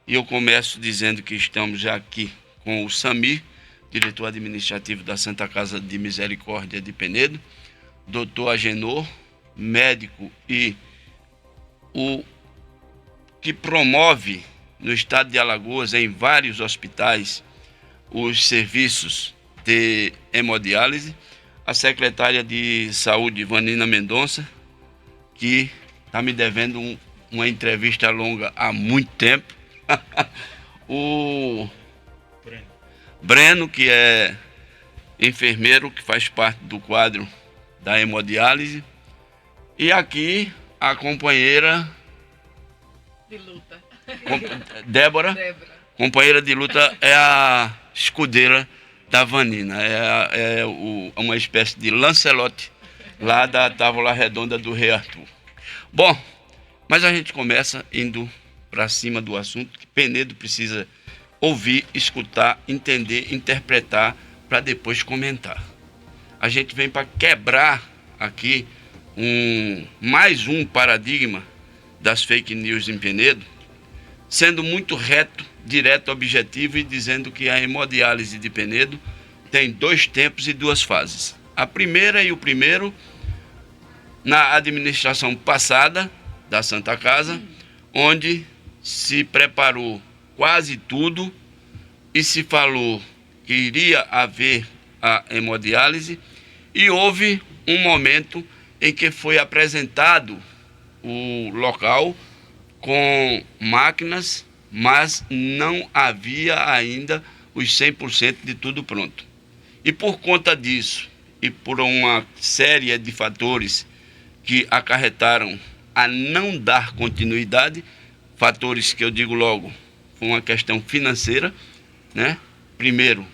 E eu começo dizendo que estamos já aqui com o Samir, diretor administrativo da Santa Casa de Misericórdia de Penedo, doutor Agenor, médico e o que promove no estado de Alagoas, em vários hospitais, os serviços de hemodiálise, a secretária de Saúde, Vanina Mendonça, que está me devendo uma entrevista longa há muito tempo, o Breno, que é enfermeiro, que faz parte do quadro da hemodiálise, e aqui a companheira de luta. Débora, companheira de luta, é a escudeira da Vanina, uma espécie de Lancelote lá da Távola Redonda do Rei Arthur. Bom, mas a gente começa indo para cima do assunto, que Penedo precisa ouvir, escutar, entender, interpretar, para depois comentar. A gente vem para quebrar aqui mais um paradigma das fake news em Penedo, sendo muito reto, direto, objetivo e dizendo que a hemodiálise de Penedo tem 2 tempos e 2 fases. A primeira e o primeiro, na administração passada da Santa Casa, onde se preparou quase tudo e se falou que iria haver a hemodiálise, e houve um momento em que foi apresentado o local com máquinas, mas não havia ainda os 100% de tudo pronto. E por conta disso, e por uma série de fatores que acarretaram a não dar continuidade, fatores que eu digo logo, foi uma questão financeira, né? Primeiro,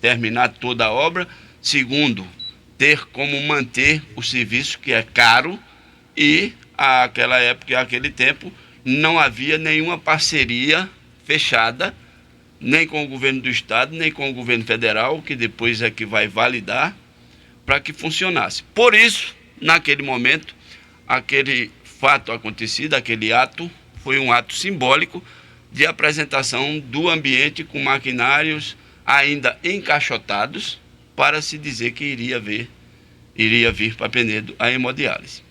terminar toda a obra. Segundo, ter como manter o serviço, que é caro, e àquela época e àquele tempo não havia nenhuma parceria fechada, nem com o governo do estado, nem com o governo federal, que depois é que vai validar, para que funcionasse. Por isso, naquele momento, aquele fato acontecido, aquele ato, foi um ato simbólico de apresentação do ambiente com maquinários ainda encaixotados, para se dizer que iria vir para Penedo a hemodiálise.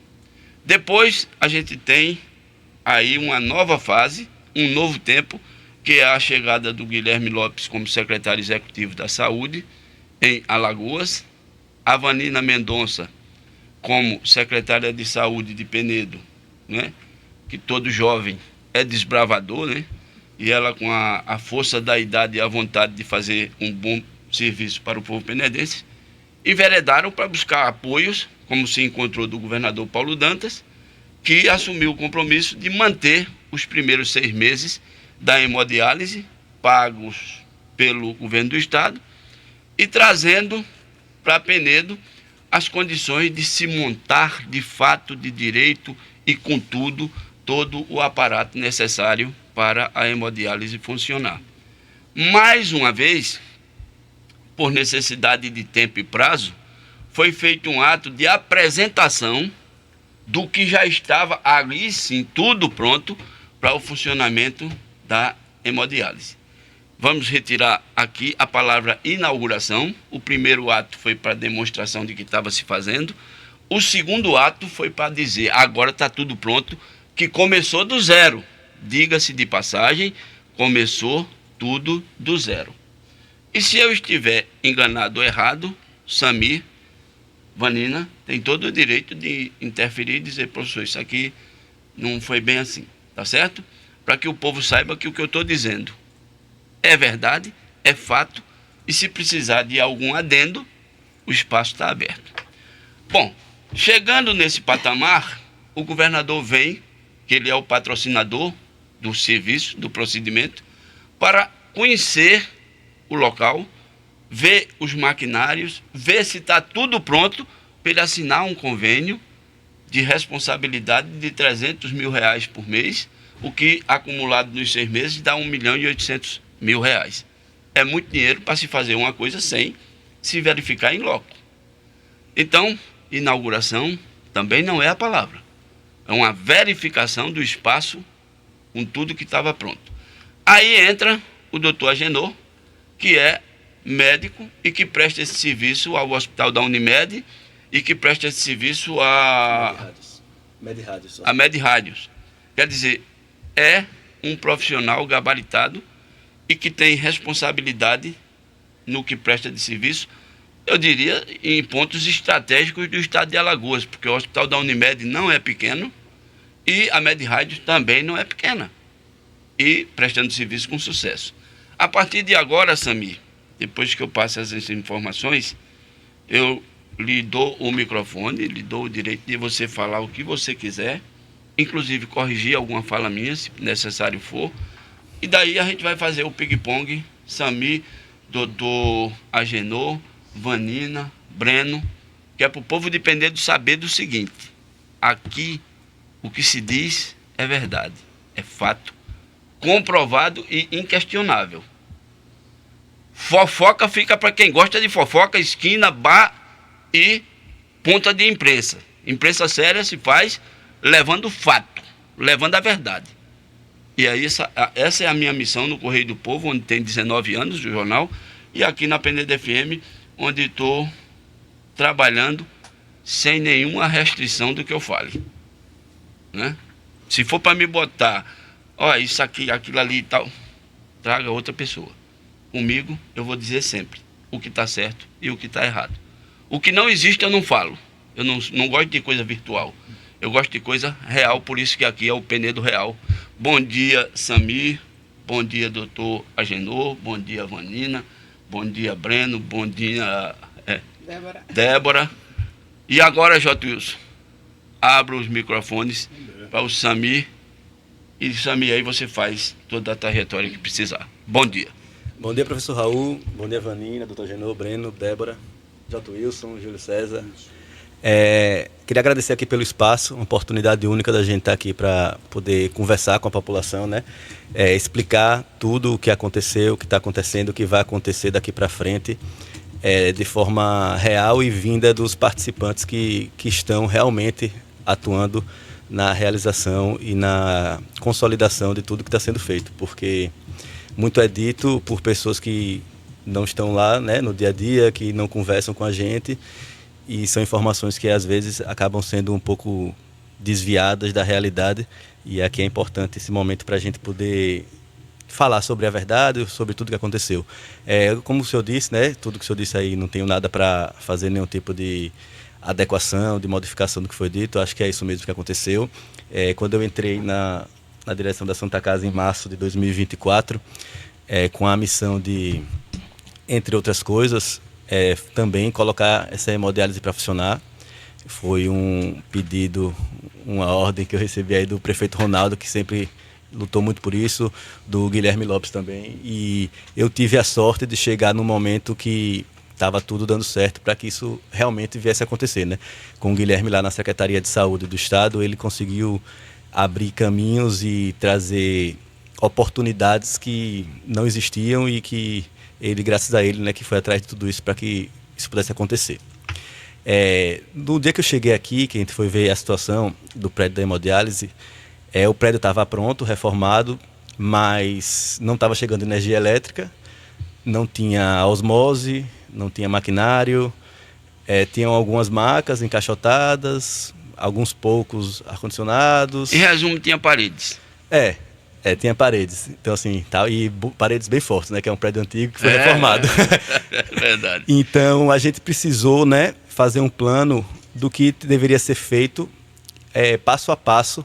Depois a gente tem aí uma nova fase, um novo tempo, que é a chegada do Guilherme Lopes como secretário executivo da Saúde em Alagoas, a Vanina Mendonça como secretária de Saúde de Penedo, né? Que todo jovem é desbravador, né? E ela, com a força da idade e a vontade de fazer um bom serviço para o povo penedense, enveredaram para buscar apoios, como se encontrou do governador Paulo Dantas, que assumiu o compromisso de manter os primeiros 6 meses da hemodiálise, pagos pelo governo do estado, e trazendo para Penedo as condições de se montar de fato, de direito e com tudo, todo o aparato necessário para a hemodiálise funcionar. Mais uma vez, por necessidade de tempo e prazo, foi feito um ato de apresentação do que já estava ali, sim, tudo pronto para o funcionamento da hemodiálise. Vamos retirar aqui a palavra inauguração. O primeiro ato foi para demonstração de que estava se fazendo. O segundo ato foi para dizer, agora está tudo pronto, que começou do zero. Diga-se de passagem, começou tudo do zero. E se eu estiver enganado ou errado, Samir, Vanina, tem todo o direito de interferir e dizer, professor, isso aqui não foi bem assim, tá certo? Para que o povo saiba que o que eu estou dizendo é verdade, é fato, e se precisar de algum adendo, o espaço está aberto. Bom, chegando nesse patamar, o governador vem, que ele é o patrocinador do serviço, do procedimento, para conhecer o local, ver os maquinários, ver se está tudo pronto para ele assinar um convênio de responsabilidade de R$300 mil por mês, o que acumulado nos 6 meses dá R$1.800.000. É muito dinheiro para se fazer uma coisa sem se verificar em loco. Então, inauguração também não é a palavra. É uma verificação do espaço com tudo que estava pronto. Aí entra o doutor Agenor, que é médico e que presta esse serviço ao hospital da Unimed e que presta esse serviço a MedRádios. Quer dizer, é um profissional gabaritado e que tem responsabilidade no que presta de serviço, eu diria, em pontos estratégicos do estado de Alagoas, porque o hospital da Unimed não é pequeno e a MedRádios também não é pequena, e prestando serviço com sucesso. A partir de agora, Samir, depois que eu passo essas informações, eu lhe dou o microfone, lhe dou o direito de você falar o que você quiser, inclusive corrigir alguma fala minha, se necessário for, e daí a gente vai fazer o ping-pong, Samir, doutor Agenor, Vanina, Breno, que é para o povo depender do saber do seguinte: aqui o que se diz é verdade, é fato, comprovado e inquestionável. Fofoca fica para quem gosta de fofoca, esquina, bar e ponta de imprensa. Imprensa séria se faz levando fato, levando a verdade. E aí essa é a minha missão no Correio do Povo, onde tem 19 anos o jornal, e aqui na Penedo FM, onde estou trabalhando sem nenhuma restrição do que eu fale, né? Se for para me botar, ó, isso aqui, aquilo ali e tal, traga outra pessoa. Comigo eu vou dizer sempre o que está certo e o que está errado. O que não existe eu não falo. Eu não gosto de coisa virtual. Eu gosto de coisa real, por isso que aqui é o Penedo Real. Bom dia, Samir. Bom dia, doutor Agenor. Bom dia, Vanina. Bom dia, Breno. Bom dia, Débora. E agora, J. Wilson, abra os microfones para o Samir. E, Samir, aí você faz toda a trajetória que precisar. Bom dia. Bom dia, professor Raul. Bom dia, Vanina, doutor Agenor, Breno, Débora, J. Wilson, Júlio César. Queria agradecer aqui pelo espaço, uma oportunidade única da gente estar aqui para poder conversar com a população, né? Explicar tudo o que aconteceu, o que está acontecendo, o que vai acontecer daqui para frente, de forma real e vinda dos participantes que estão realmente atuando na realização e na consolidação de tudo que está sendo feito, porque muito é dito por pessoas que não estão lá, né, no dia a dia, que não conversam com a gente, e são informações que às vezes acabam sendo um pouco desviadas da realidade, e aqui é importante esse momento para a gente poder falar sobre a verdade, sobre tudo que aconteceu. Como o senhor disse, né, tudo que o senhor disse aí, não tenho nada para fazer nenhum tipo de adequação, de modificação do que foi dito, acho que é isso mesmo que aconteceu. Quando eu entrei na direção da Santa Casa em março de 2024, com a missão de, entre outras coisas, também colocar essa hemodiálise para funcionar. Foi um pedido, uma ordem que eu recebi aí do prefeito Ronaldo, que sempre lutou muito por isso, do Guilherme Lopes também, e eu tive a sorte de chegar num momento que estava tudo dando certo para que isso realmente viesse a acontecer, né? Com o Guilherme lá na Secretaria de Saúde do Estado, ele conseguiu abrir caminhos e trazer oportunidades que não existiam e que ele, graças a ele, né, que foi atrás de tudo isso para que isso pudesse acontecer. No dia que eu cheguei aqui, que a gente foi ver a situação do prédio da hemodiálise, o prédio estava pronto, reformado, mas não estava chegando energia elétrica, não tinha osmose, não tinha maquinário, tinham algumas macas encaixotadas, alguns poucos ar-condicionados. Em resumo, tinha paredes. Tinha paredes. Então, assim, e paredes bem fortes, né? Que é um prédio antigo que foi reformado. Verdade. Então, a gente precisou, né, fazer um plano do que deveria ser feito passo a passo,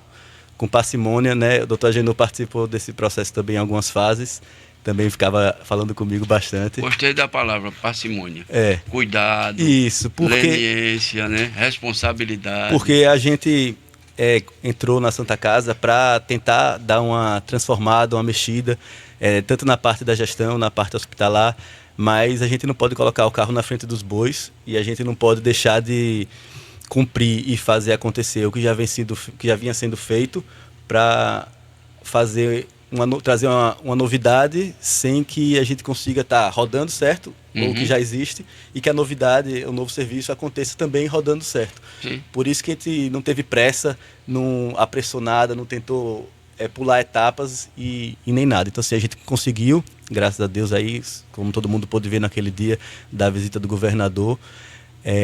com parcimônia, né? O doutor Agenor participou desse processo também em algumas fases. Também ficava falando comigo bastante. Gostei da palavra parcimônia. Cuidado, isso, leniência, né? Responsabilidade. Porque a gente entrou na Santa Casa para tentar dar uma transformada, uma mexida, tanto na parte da gestão, na parte hospitalar, mas a gente não pode colocar o carro na frente dos bois e a gente não pode deixar de cumprir e fazer acontecer o que já vinha sendo feito para fazer trazer uma novidade sem que a gente consiga estar rodando certo, o que já existe, e que a novidade, o novo serviço aconteça também rodando certo. Sim. Por isso que a gente não teve pressa, não apressou nada, não tentou pular etapas e nem nada. Então, assim, a gente conseguiu, graças a Deus, aí, como todo mundo pôde ver naquele dia da visita do governador.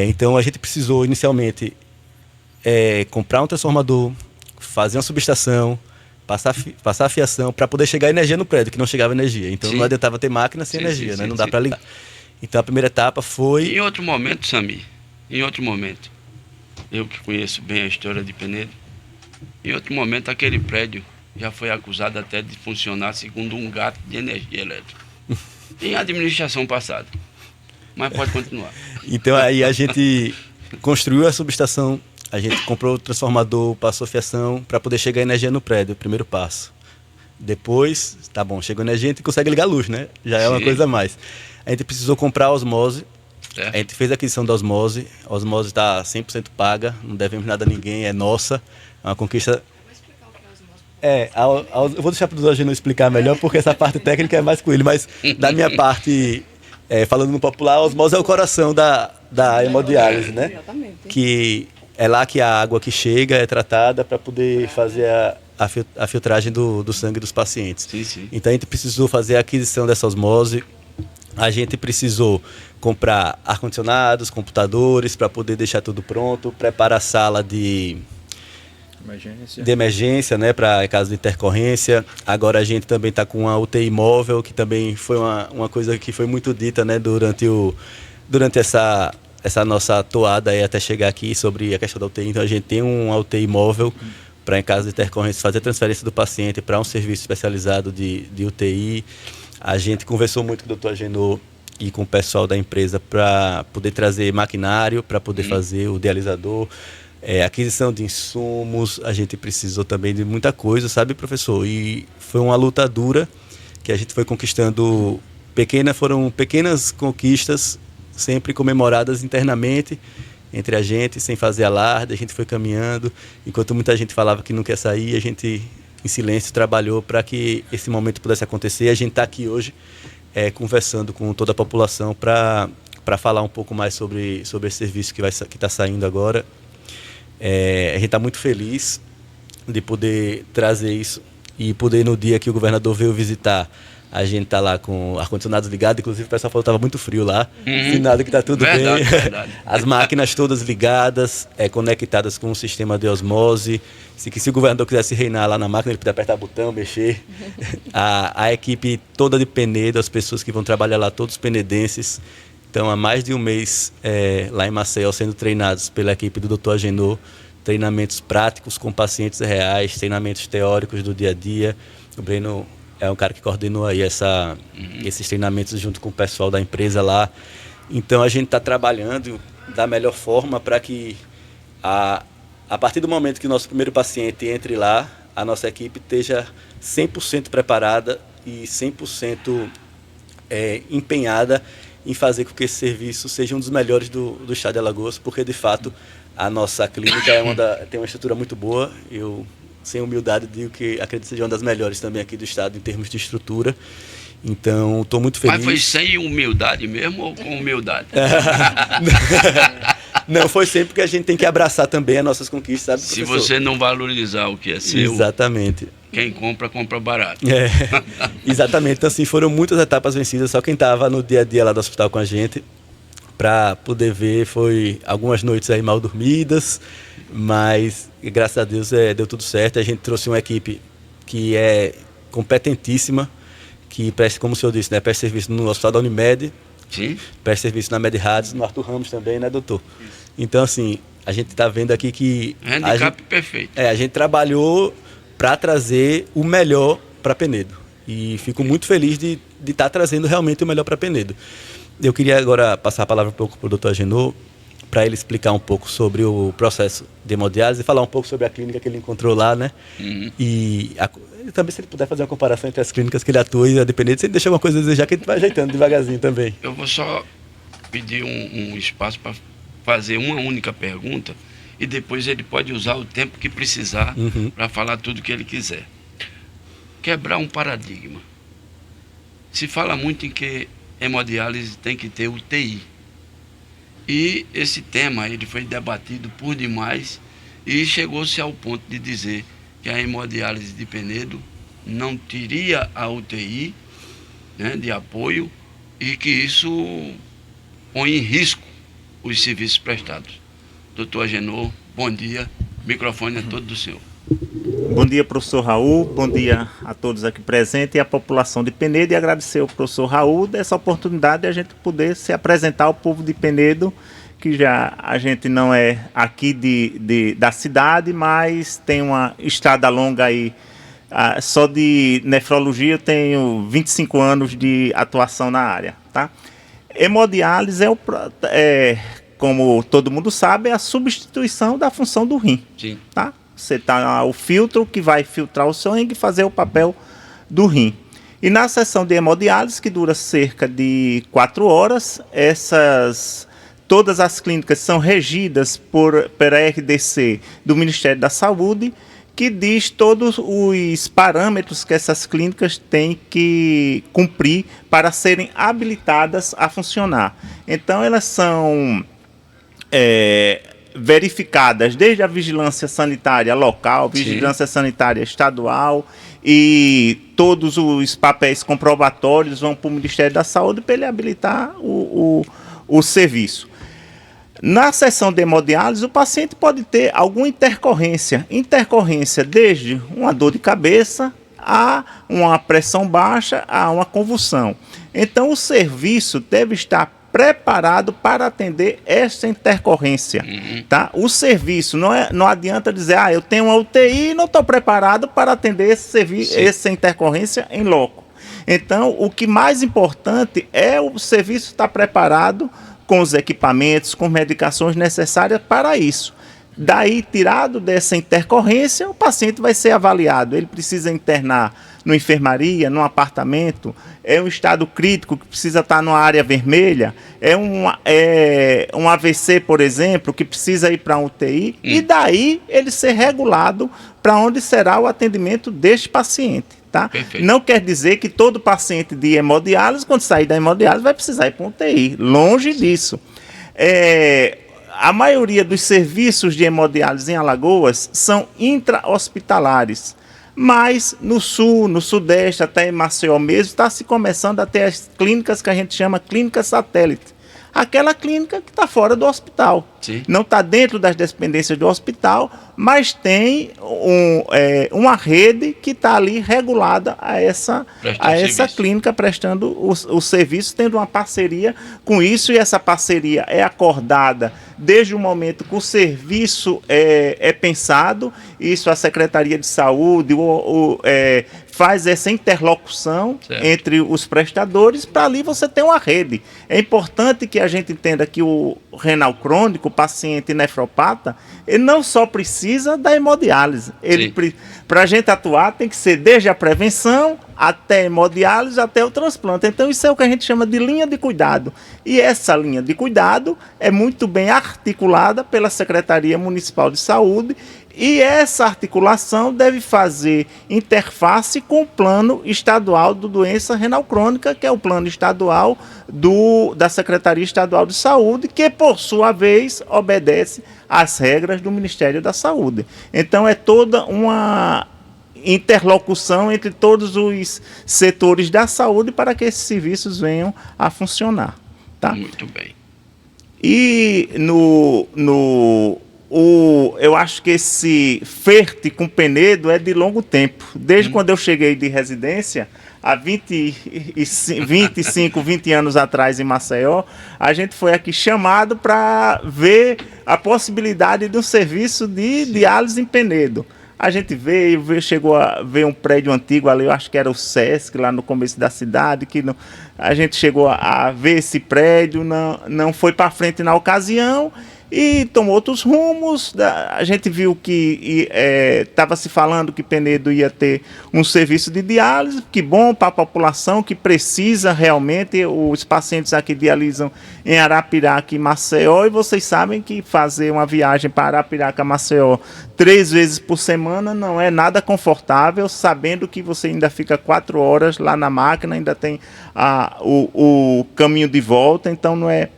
Então, a gente precisou, inicialmente, comprar um transformador, fazer uma subestação, passar a fiação para poder chegar energia no prédio, que não chegava energia. Então, Sim. não adiantava ter máquina sem energia, né? Não dá para ligar. Então, a primeira etapa foi... Em outro momento, Samir, eu que conheço bem a história de Penedo, em outro momento aquele prédio já foi acusado até de funcionar segundo um gato de energia elétrica. Em administração passada. Mas pode continuar. Então aí a gente construiu a subestação, a gente comprou o transformador, passou fiação para poder chegar a energia no prédio, o primeiro passo. Depois, tá bom, chegou a energia, a gente consegue ligar a luz, né? Já é uma coisa a mais. A gente precisou comprar a osmose. A gente fez a aquisição da osmose. A osmose está 100% paga, não devemos nada a ninguém, é nossa. É uma conquista. Eu vou deixar para o doutor Genô explicar melhor, porque essa parte técnica é mais com ele. Mas da minha parte, falando no popular, a osmose é o coração da hemodiálise, né? Exatamente. Que é lá que a água que chega é tratada para poder fazer a filtragem do sangue dos pacientes. Sim. Então a gente precisou fazer a aquisição dessa osmose. A gente precisou comprar ar-condicionados, computadores para poder deixar tudo pronto, preparar a sala de emergência, né, para caso de intercorrência. Agora a gente também está com uma UTI móvel, que também foi uma coisa que foi muito dita, né, durante essa nossa toada aí até chegar aqui sobre a questão da UTI. Então a gente tem uma UTI móvel para, em caso de intercorrência, fazer a transferência do paciente para um serviço especializado de UTI. A gente conversou muito com o Dr. Agenor e com o pessoal da empresa para poder trazer maquinário, para poder fazer o dialisador, aquisição de insumos. A gente precisou também de muita coisa, sabe, professor? E foi uma luta dura que a gente foi conquistando. Foram pequenas conquistas, sempre comemoradas internamente entre a gente, sem fazer alarde. A gente foi caminhando. Enquanto muita gente falava que não quer sair, a gente, em silêncio, trabalhou para que esse momento pudesse acontecer. A gente está aqui hoje conversando com toda a população para falar um pouco mais sobre esse serviço que está saindo agora. A gente está muito feliz de poder trazer isso e poder, no dia que o governador veio visitar, a gente está lá com ar-condicionados ligados. Inclusive o pessoal falou que estava muito frio lá. Sinal que está tudo bem. Verdade. As máquinas todas ligadas, conectadas com um sistema de osmose. Se o governador quisesse reinar lá na máquina, ele podia apertar botão, mexer. A equipe toda de Penedo, as pessoas que vão trabalhar lá, todos penedenses. Então, há mais de um mês lá em Maceió, sendo treinados pela equipe do Dr. Agenor, treinamentos práticos com pacientes reais, treinamentos teóricos do dia a dia. O Breno é um cara que coordenou aí esses treinamentos junto com o pessoal da empresa lá. Então, a gente está trabalhando da melhor forma para que, a partir do momento que o nosso primeiro paciente entre lá, a nossa equipe esteja 100% preparada e 100% empenhada em fazer com que esse serviço seja um dos melhores do estado de Alagoas, porque, de fato, a nossa clínica tem uma estrutura muito boa. Eu, sem humildade, digo que acredito que seja uma das melhores também aqui do estado em termos de estrutura. Então, estou muito feliz. Mas foi sem humildade mesmo ou com humildade? Não, foi sempre que a gente tem que abraçar também as nossas conquistas, sabe, Se professor? você não valorizar o que é seu, Exatamente. quem compra barato. Exatamente. Então, assim, foram muitas etapas vencidas. Só quem estava no dia a dia lá do hospital com a gente, para poder ver, foi algumas noites aí mal dormidas, mas graças a Deus deu tudo certo. A gente trouxe uma equipe que é competentíssima, que presta, como o senhor disse, né, presta serviço no Hospital da Unimed, Sim. presta serviço na MedRads, no Arthur Ramos também, né, doutor? Então, assim, a gente está vendo aqui que Handicap perfeito. a gente trabalhou para trazer o melhor para Penedo. E fico muito feliz de estar trazendo realmente o melhor para Penedo. Eu queria agora passar a palavra um pouco para o doutor Agenor, para ele explicar um pouco sobre o processo de hemodiálise e falar um pouco sobre a clínica que ele encontrou lá, né? E também, se ele puder fazer uma comparação entre as clínicas que ele atua e a de Penedo, se ele deixar uma coisa a desejar, que a gente vai ajeitando devagarzinho também. Eu vou só pedir um espaço para fazer uma única pergunta e depois ele pode usar o tempo que precisar para falar tudo o que ele quiser. Quebrar um paradigma. Se fala muito em que hemodiálise tem que ter UTI. E esse tema ele foi debatido por demais e chegou-se ao ponto de dizer que que a hemodiálise de Penedo não teria a UTI, né, de apoio, e que isso põe em risco os serviços prestados. Doutor Agenor, bom dia. O microfone é todo do senhor. Bom dia, professor Raul. Bom dia a todos aqui presentes e à população de Penedo. E agradecer ao professor Raul dessa oportunidade de a gente poder se apresentar ao povo de Penedo, que já a gente não é aqui da cidade, mas tem uma estrada longa aí. Só de nefrologia eu tenho 25 anos de atuação na área, tá? Hemodiálise como todo mundo sabe, é a substituição da função do rim. Sim. Tá? Você tá o filtro que vai filtrar o sangue e fazer o papel do rim. E na sessão de hemodiálise, que dura cerca de 4 horas, todas as clínicas são regidas pela RDC do Ministério da Saúde, que diz todos os parâmetros que essas clínicas têm que cumprir para serem habilitadas a funcionar. Então, elas são verificadas desde a vigilância sanitária local, vigilância sanitária estadual, e todos os papéis comprobatórios vão para o Ministério da Saúde para ele habilitar o serviço. Na sessão de hemodiálise, o paciente pode ter alguma intercorrência desde uma dor de cabeça a uma pressão baixa a uma convulsão. Então, o serviço deve estar preparado para atender essa intercorrência. Tá? O serviço, não adianta dizer, eu tenho uma UTI e não estou preparado para atender essa intercorrência em loco. Então, o que mais importante é o serviço estar preparado com os equipamentos, com medicações necessárias para isso. Daí, tirado dessa intercorrência, o paciente vai ser avaliado. Ele precisa internar numa enfermaria, num apartamento, é um estado crítico que precisa estar numa área vermelha, é um AVC, por exemplo, que precisa ir para a UTI, e daí ele ser regulado para onde será o atendimento deste paciente. Tá? Não quer dizer que todo paciente de hemodiálise, quando sair da hemodiálise, vai precisar ir para um UTI. Longe disso. A maioria dos serviços de hemodiálise em Alagoas são intra-hospitalares. Mas no sul, no sudeste, até em Maceió mesmo, está se começando a ter as clínicas que a gente chama clínica satélite. Aquela clínica que está fora do hospital. Sim. Não está dentro das dependências do hospital, mas tem uma rede que está ali regulada a essa clínica, prestando o serviço, tendo uma parceria com isso, e essa parceria é acordada desde o momento que o serviço é pensado. Isso a Secretaria de Saúde faz essa interlocução entre os prestadores, para ali você ter uma rede. É importante que a gente entenda que o renal crônico, o paciente nefropata, ele não só precisa da hemodiálise. Para a gente atuar, tem que ser desde a prevenção até a hemodiálise, até o transplante. Então, isso é o que a gente chama de linha de cuidado. E essa linha de cuidado é muito bem articulada pela Secretaria Municipal de Saúde, e essa articulação deve fazer interface com o Plano Estadual de Doença Renal Crônica, que é o plano estadual da Secretaria Estadual de Saúde, que, por sua vez, obedece às regras do Ministério da Saúde. Então, é toda uma interlocução entre todos os setores da saúde para que esses serviços venham a funcionar. Tá? Muito bem. E eu acho que esse flerte com Penedo é de longo tempo. Desde quando eu cheguei de residência, há 25, 20 anos atrás em Maceió, a gente foi aqui chamado para ver a possibilidade de um serviço de diálise em Penedo. A gente chegou a ver um prédio antigo ali, eu acho que era o Sesc, lá no começo da cidade, a gente chegou a ver esse prédio, não foi para frente na ocasião, e tomou outros rumos. A gente viu que estava se falando que Penedo ia ter um serviço de diálise, que bom para a população que precisa realmente. Os pacientes aqui dialisam em Arapiraca e Maceió, e vocês sabem que fazer uma viagem para Arapiraca e Maceió 3 vezes por semana não é nada confortável, sabendo que você ainda fica 4 horas lá na máquina, ainda tem o caminho de volta, então não é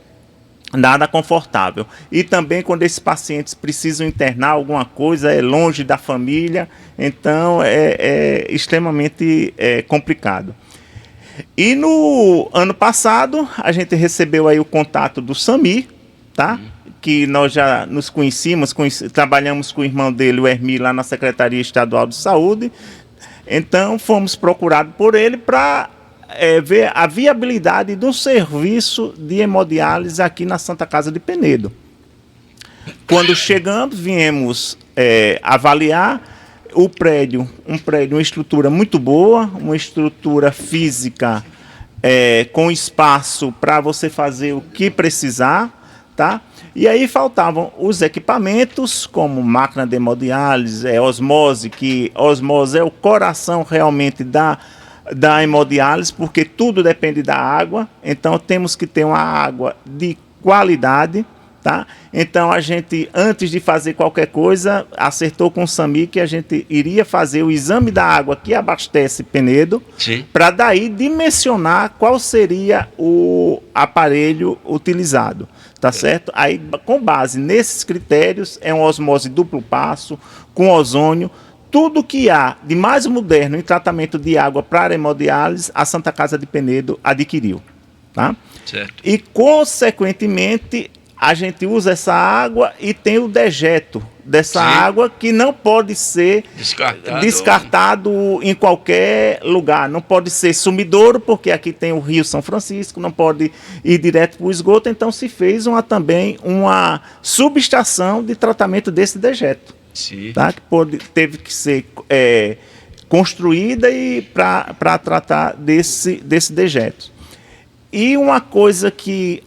nada confortável. E também quando esses pacientes precisam internar alguma coisa, é longe da família, então é extremamente complicado. E no ano passado, a gente recebeu aí o contato do Samir, tá? Que nós já nos conhecíamos, trabalhamos com o irmão dele, o Hermi, lá na Secretaria Estadual de Saúde. Então, fomos procurados por ele para ver a viabilidade de um serviço de hemodiálise aqui na Santa Casa de Penedo. Quando chegamos, viemos avaliar o prédio, uma estrutura muito boa, uma estrutura física com espaço para você fazer o que precisar, tá? E aí faltavam os equipamentos, como máquina de hemodiálise, osmose, que osmose é o coração realmente da hemodiálise, porque tudo depende da água, então temos que ter uma água de qualidade, tá? Então a gente, antes de fazer qualquer coisa, acertou com o Samir que a gente iria fazer o exame da água que abastece Penedo, para daí dimensionar qual seria o aparelho utilizado. Tá certo? Aí, com base nesses critérios, é uma osmose duplo passo, com ozônio, tudo que há de mais moderno em tratamento de água para hemodiálise, a Santa Casa de Penedo adquiriu. Tá? Certo. E, consequentemente, a gente usa essa água e tem o dejeto dessa água que não pode ser descartado em qualquer lugar. Não pode ser sumidouro, porque aqui tem o Rio São Francisco, não pode ir direto para o esgoto, então se fez também uma subestação de tratamento desse dejeto. Tá? Que teve que ser construída para tratar desse dejeto. E uma coisa que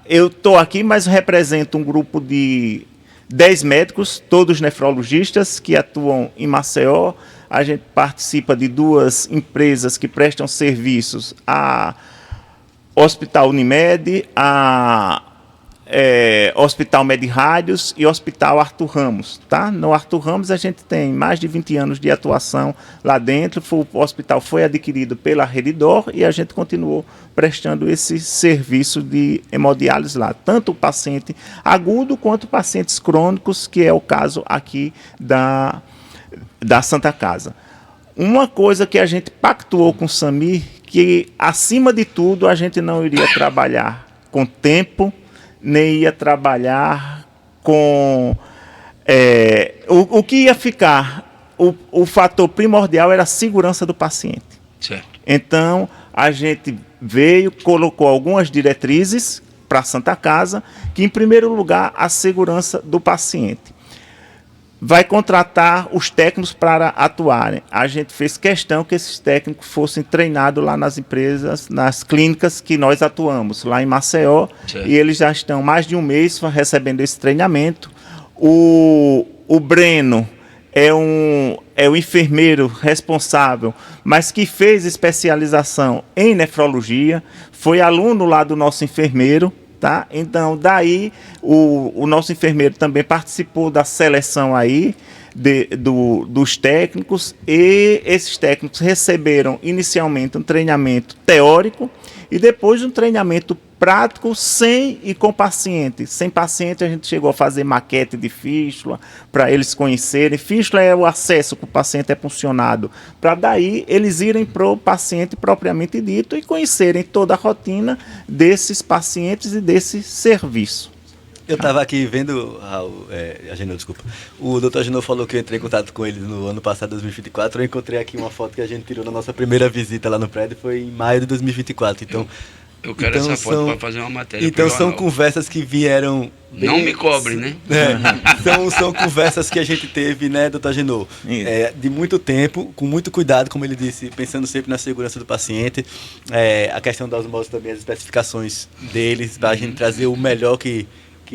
eu estou aqui, mas represento um grupo de 10 médicos, todos nefrologistas, que atuam em Maceió. A gente participa de 2 empresas que prestam serviços a Hospital Unimed, a Hospital Medirrádios e Hospital Arthur Ramos. Tá? No Arthur Ramos a gente tem mais de 20 anos de atuação lá dentro. O hospital foi adquirido pela Redidor e a gente continuou prestando esse serviço de hemodiálise lá. Tanto o paciente agudo quanto pacientes crônicos, que é o caso aqui da Santa Casa. Uma coisa que a gente pactuou com o Samir, que acima de tudo a gente não iria trabalhar com tempo, nem ia trabalhar com... o que ia ficar, o fator primordial era a segurança do paciente. Certo. Então, a gente veio, colocou algumas diretrizes para a Santa Casa, que, em primeiro lugar, a segurança do paciente. Vai contratar os técnicos para atuarem. A gente fez questão que esses técnicos fossem treinados lá nas empresas, nas clínicas que nós atuamos, lá em Maceió. Certo. E eles já estão mais de um mês recebendo esse treinamento. O Breno é o enfermeiro responsável, mas que fez especialização em nefrologia, foi aluno lá do nosso enfermeiro. Tá? Então, daí, o nosso enfermeiro também participou da seleção aí dos técnicos, e esses técnicos receberam inicialmente um treinamento teórico e depois um treinamento prático sem e com paciente. Sem paciente, a gente chegou a fazer maquete de fístula para eles conhecerem. Fístula é o acesso que o paciente é puncionado, para daí eles irem para o paciente propriamente dito e conhecerem toda a rotina desses pacientes e desse serviço. Eu estava aqui vendo, Agenor, desculpa. O Dr. Agenor falou que eu entrei em contato com ele no ano passado, 2024. Eu encontrei aqui uma foto que a gente tirou na nossa primeira visita lá no prédio, foi em maio de 2024. Então, eu quero essa foto para fazer uma matéria. Então são conversas que vieram... Não me cobre, né? São conversas que a gente teve, né, doutor Agenor? De muito tempo, com muito cuidado, como ele disse, pensando sempre na segurança do paciente. A questão da osmose também, as especificações deles, para a gente trazer o melhor que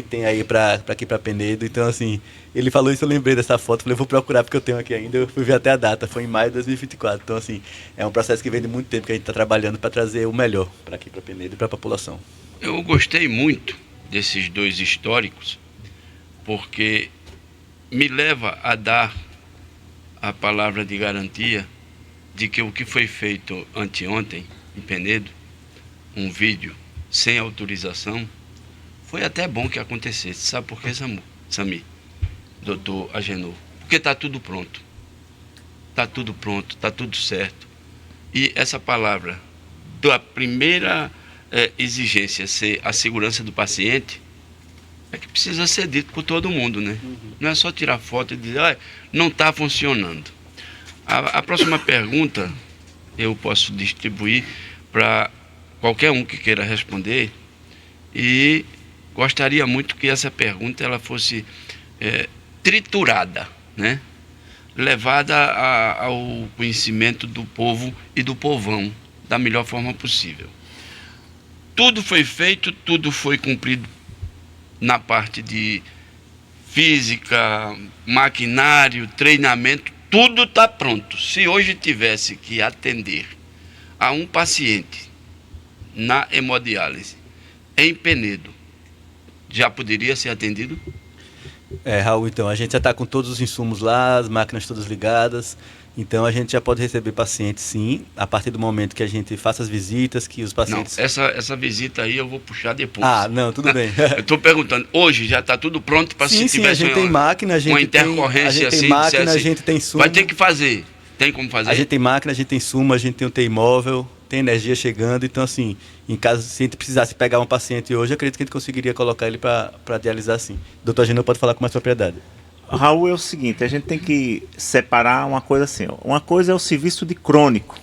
tem aí para aqui para Penedo. Então, assim, ele falou isso, eu lembrei dessa foto, falei, vou procurar porque eu tenho aqui ainda, eu fui ver até a data, foi em maio de 2024. Então, assim, é um processo que vem de muito tempo que a gente está trabalhando para trazer o melhor para aqui para Penedo e para a população. Eu gostei muito desses 2 históricos, porque me leva a dar a palavra de garantia de que o que foi feito anteontem em Penedo, um vídeo sem autorização, foi até bom que acontecesse. Sabe por quê, Sami? Doutor Agenor? Porque está tudo pronto. Está tudo pronto, está tudo certo. E essa palavra, da primeira exigência ser a segurança do paciente, é que precisa ser dito por todo mundo, né? Não é só tirar foto e dizer, não está funcionando. A próxima pergunta eu posso distribuir para qualquer um que queira responder, e gostaria muito que essa pergunta ela fosse triturada, né? Levada ao conhecimento do povo e do povão da melhor forma possível. Tudo foi feito, tudo foi cumprido na parte de física, maquinário, treinamento, tudo está pronto. Se hoje tivesse que atender a um paciente na hemodiálise em Penedo, já poderia ser atendido? Raul, então, a gente já está com todos os insumos lá, as máquinas todas ligadas, então a gente já pode receber pacientes, sim, a partir do momento que a gente faça as visitas, que os pacientes... Não, essa visita aí eu vou puxar depois. Não, tudo bem. Eu estou perguntando, hoje já está tudo pronto para se sim, a gente tem máquina, a gente uma intercorrência tem assim, máquina, a gente tem insumo. Vai ter que fazer, tem como fazer? A gente tem máquina, a gente tem insumo, a gente tem UTI móvel, tem energia chegando, então assim, em caso, se a gente precisasse pegar um paciente hoje, eu acredito que a gente conseguiria colocar ele para dialisar sim. Doutor Agenor pode falar com mais propriedade. Raul, é o seguinte, a gente tem que separar uma coisa assim, uma coisa é o serviço de crônico,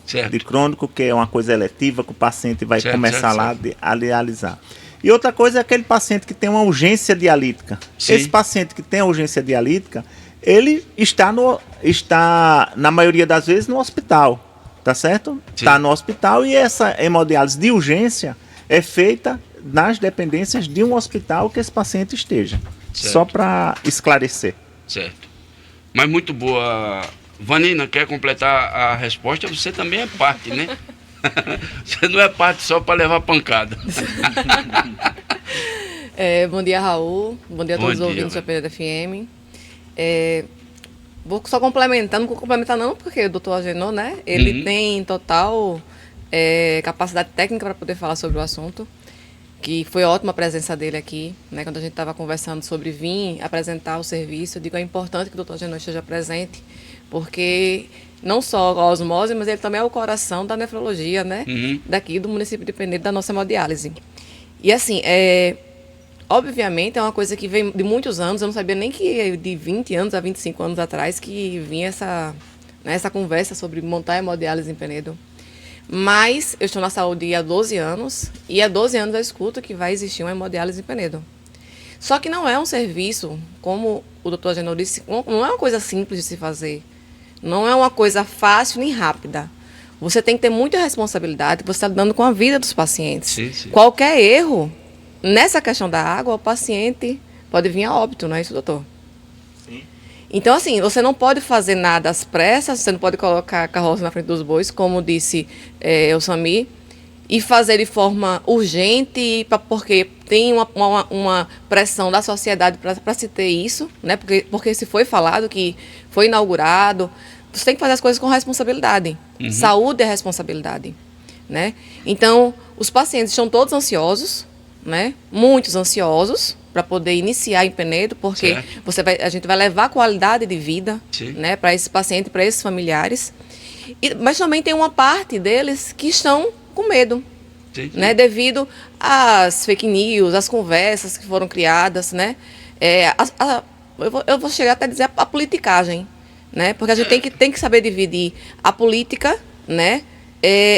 que é uma coisa eletiva, que o paciente vai começar lá a dialisar. E outra coisa é aquele paciente que tem uma urgência dialítica. Sim. Esse paciente que tem a urgência dialítica, ele está, na maioria das vezes, no hospital. Tá certo? Está no hospital, e essa hemodiálise de urgência é feita nas dependências de um hospital que esse paciente esteja. Certo. Só para esclarecer. Certo. Mas muito boa. Vanina, quer completar a resposta? Você também é parte, né? Você não é parte só para levar pancada. Bom dia, Raul. Bom dia a todos os ouvintes da Penedo FM. Vou só complementar, não vou complementar não, porque o doutor Agenor, né, ele tem total capacidade técnica para poder falar sobre o assunto, que foi ótima a presença dele aqui, né, quando a gente estava conversando sobre vir apresentar o serviço. Eu digo, é importante que o doutor Agenor esteja presente, porque não só a osmose, mas ele também é o coração da nefrologia, né, daqui do município de Penedo, da nossa hemodiálise. E assim, obviamente é uma coisa que vem de muitos anos, eu não sabia nem que de 20 anos a 25 anos atrás que vinha essa conversa sobre montar a hemodiálise em Penedo. Mas eu estou na saúde há 12 anos, e há 12 anos eu escuto que vai existir uma hemodiálise em Penedo. Só que não é um serviço, como o doutor Agenor disse, não é uma coisa simples de se fazer. Não é uma coisa fácil nem rápida. Você tem que ter muita responsabilidade, você está lidando com a vida dos pacientes. Sim, sim. Qualquer erro nessa questão da água, o paciente pode vir a óbito, não é isso, doutor? Sim. Então, assim, você não pode fazer nada às pressas, você não pode colocar a carroça na frente dos bois, como disse o Sami, e fazer de forma urgente, porque tem uma pressão da sociedade para se ter isso, né? Porque se foi falado que foi inaugurado, você tem que fazer as coisas com responsabilidade. Saúde é responsabilidade, né? Então, os pacientes estão todos ansiosos, né? Muitos ansiosos para poder iniciar em Penedo, porque a gente vai levar qualidade de vida, né, para esse paciente, para esses familiares. Mas também tem uma parte deles que estão com medo, né, devido às fake news, às conversas que foram criadas, né? Eu vou chegar até a dizer a politicagem, né? Porque a gente tem que saber dividir a política, né,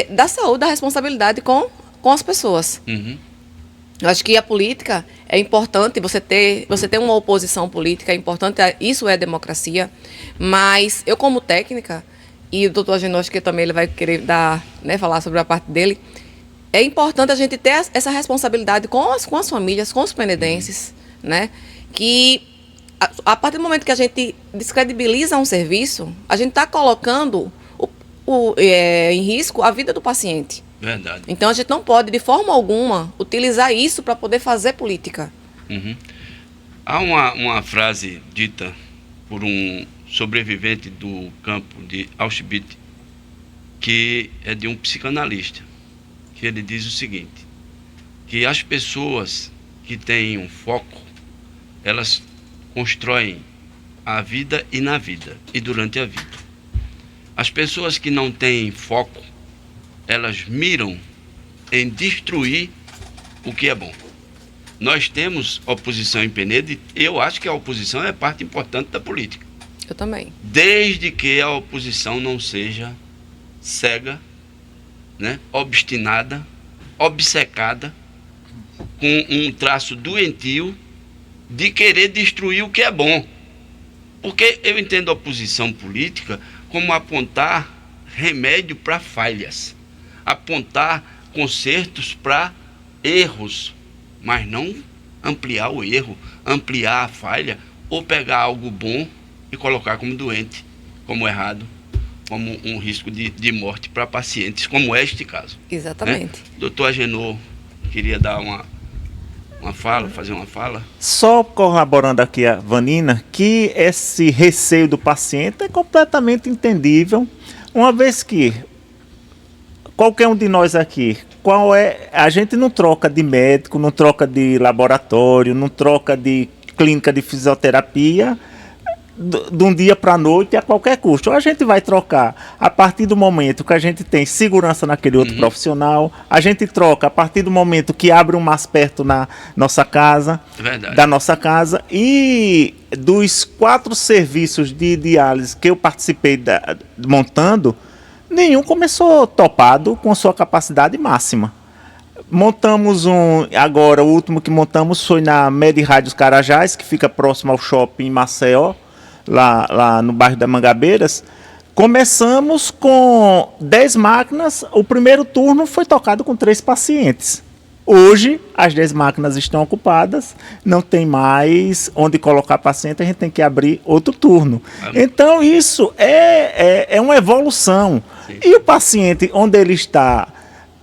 da saúde, da responsabilidade com as pessoas. Eu acho que a política é importante, você ter uma oposição política, é importante, isso é democracia, mas eu como técnica, e o doutor Agenor, acho que também ele vai querer falar sobre a parte dele, é importante a gente ter essa responsabilidade com as famílias, com os penedenses, né? Que a partir do momento que a gente descredibiliza um serviço, a gente está colocando em risco a vida do paciente. Verdade. Então a gente não pode, de forma alguma, utilizar isso para poder fazer política. Há uma frase dita por um sobrevivente do campo de Auschwitz, que é de um psicanalista, que ele diz o seguinte, que as pessoas que têm um foco, elas constroem a vida e na vida, e durante a vida. As pessoas que não têm foco, elas miram em destruir o que é bom. Nós temos oposição em Penedo, e eu acho que a oposição é parte importante da política. Eu também. Desde que a oposição não seja cega, né, obstinada, obcecada, com um traço doentio de querer destruir o que é bom. Porque eu entendo a oposição política como apontar remédio para falhas, apontar consertos para erros, mas não ampliar o erro, ampliar a falha, ou pegar algo bom e colocar como doente, como errado, como um risco de morte para pacientes, como é este caso. Exatamente. Né? Doutor Agenor queria dar uma fala, fazer uma fala. Só corroborando aqui a Vanina, que esse receio do paciente é completamente entendível, uma vez que qualquer um de nós aqui, a gente não troca de médico, não troca de laboratório, não troca de clínica de fisioterapia de um dia para a noite a qualquer custo. A gente vai trocar a partir do momento que a gente tem segurança naquele outro profissional, a gente troca a partir do momento que abre um mais perto na nossa casa, da nossa casa. E dos 4 serviços de diálise que eu participei montando, nenhum começou topado com sua capacidade máxima. Montamos agora o último que montamos foi na Med Rádios Carajás, que fica próximo ao shopping Maceió, lá no bairro da Mangabeiras. Começamos com 10 máquinas, o primeiro turno foi tocado com 3 pacientes. Hoje, as 10 máquinas estão ocupadas, não tem mais onde colocar paciente, a gente tem que abrir outro turno. Então, isso é uma evolução. Sim. E o paciente, onde ele está,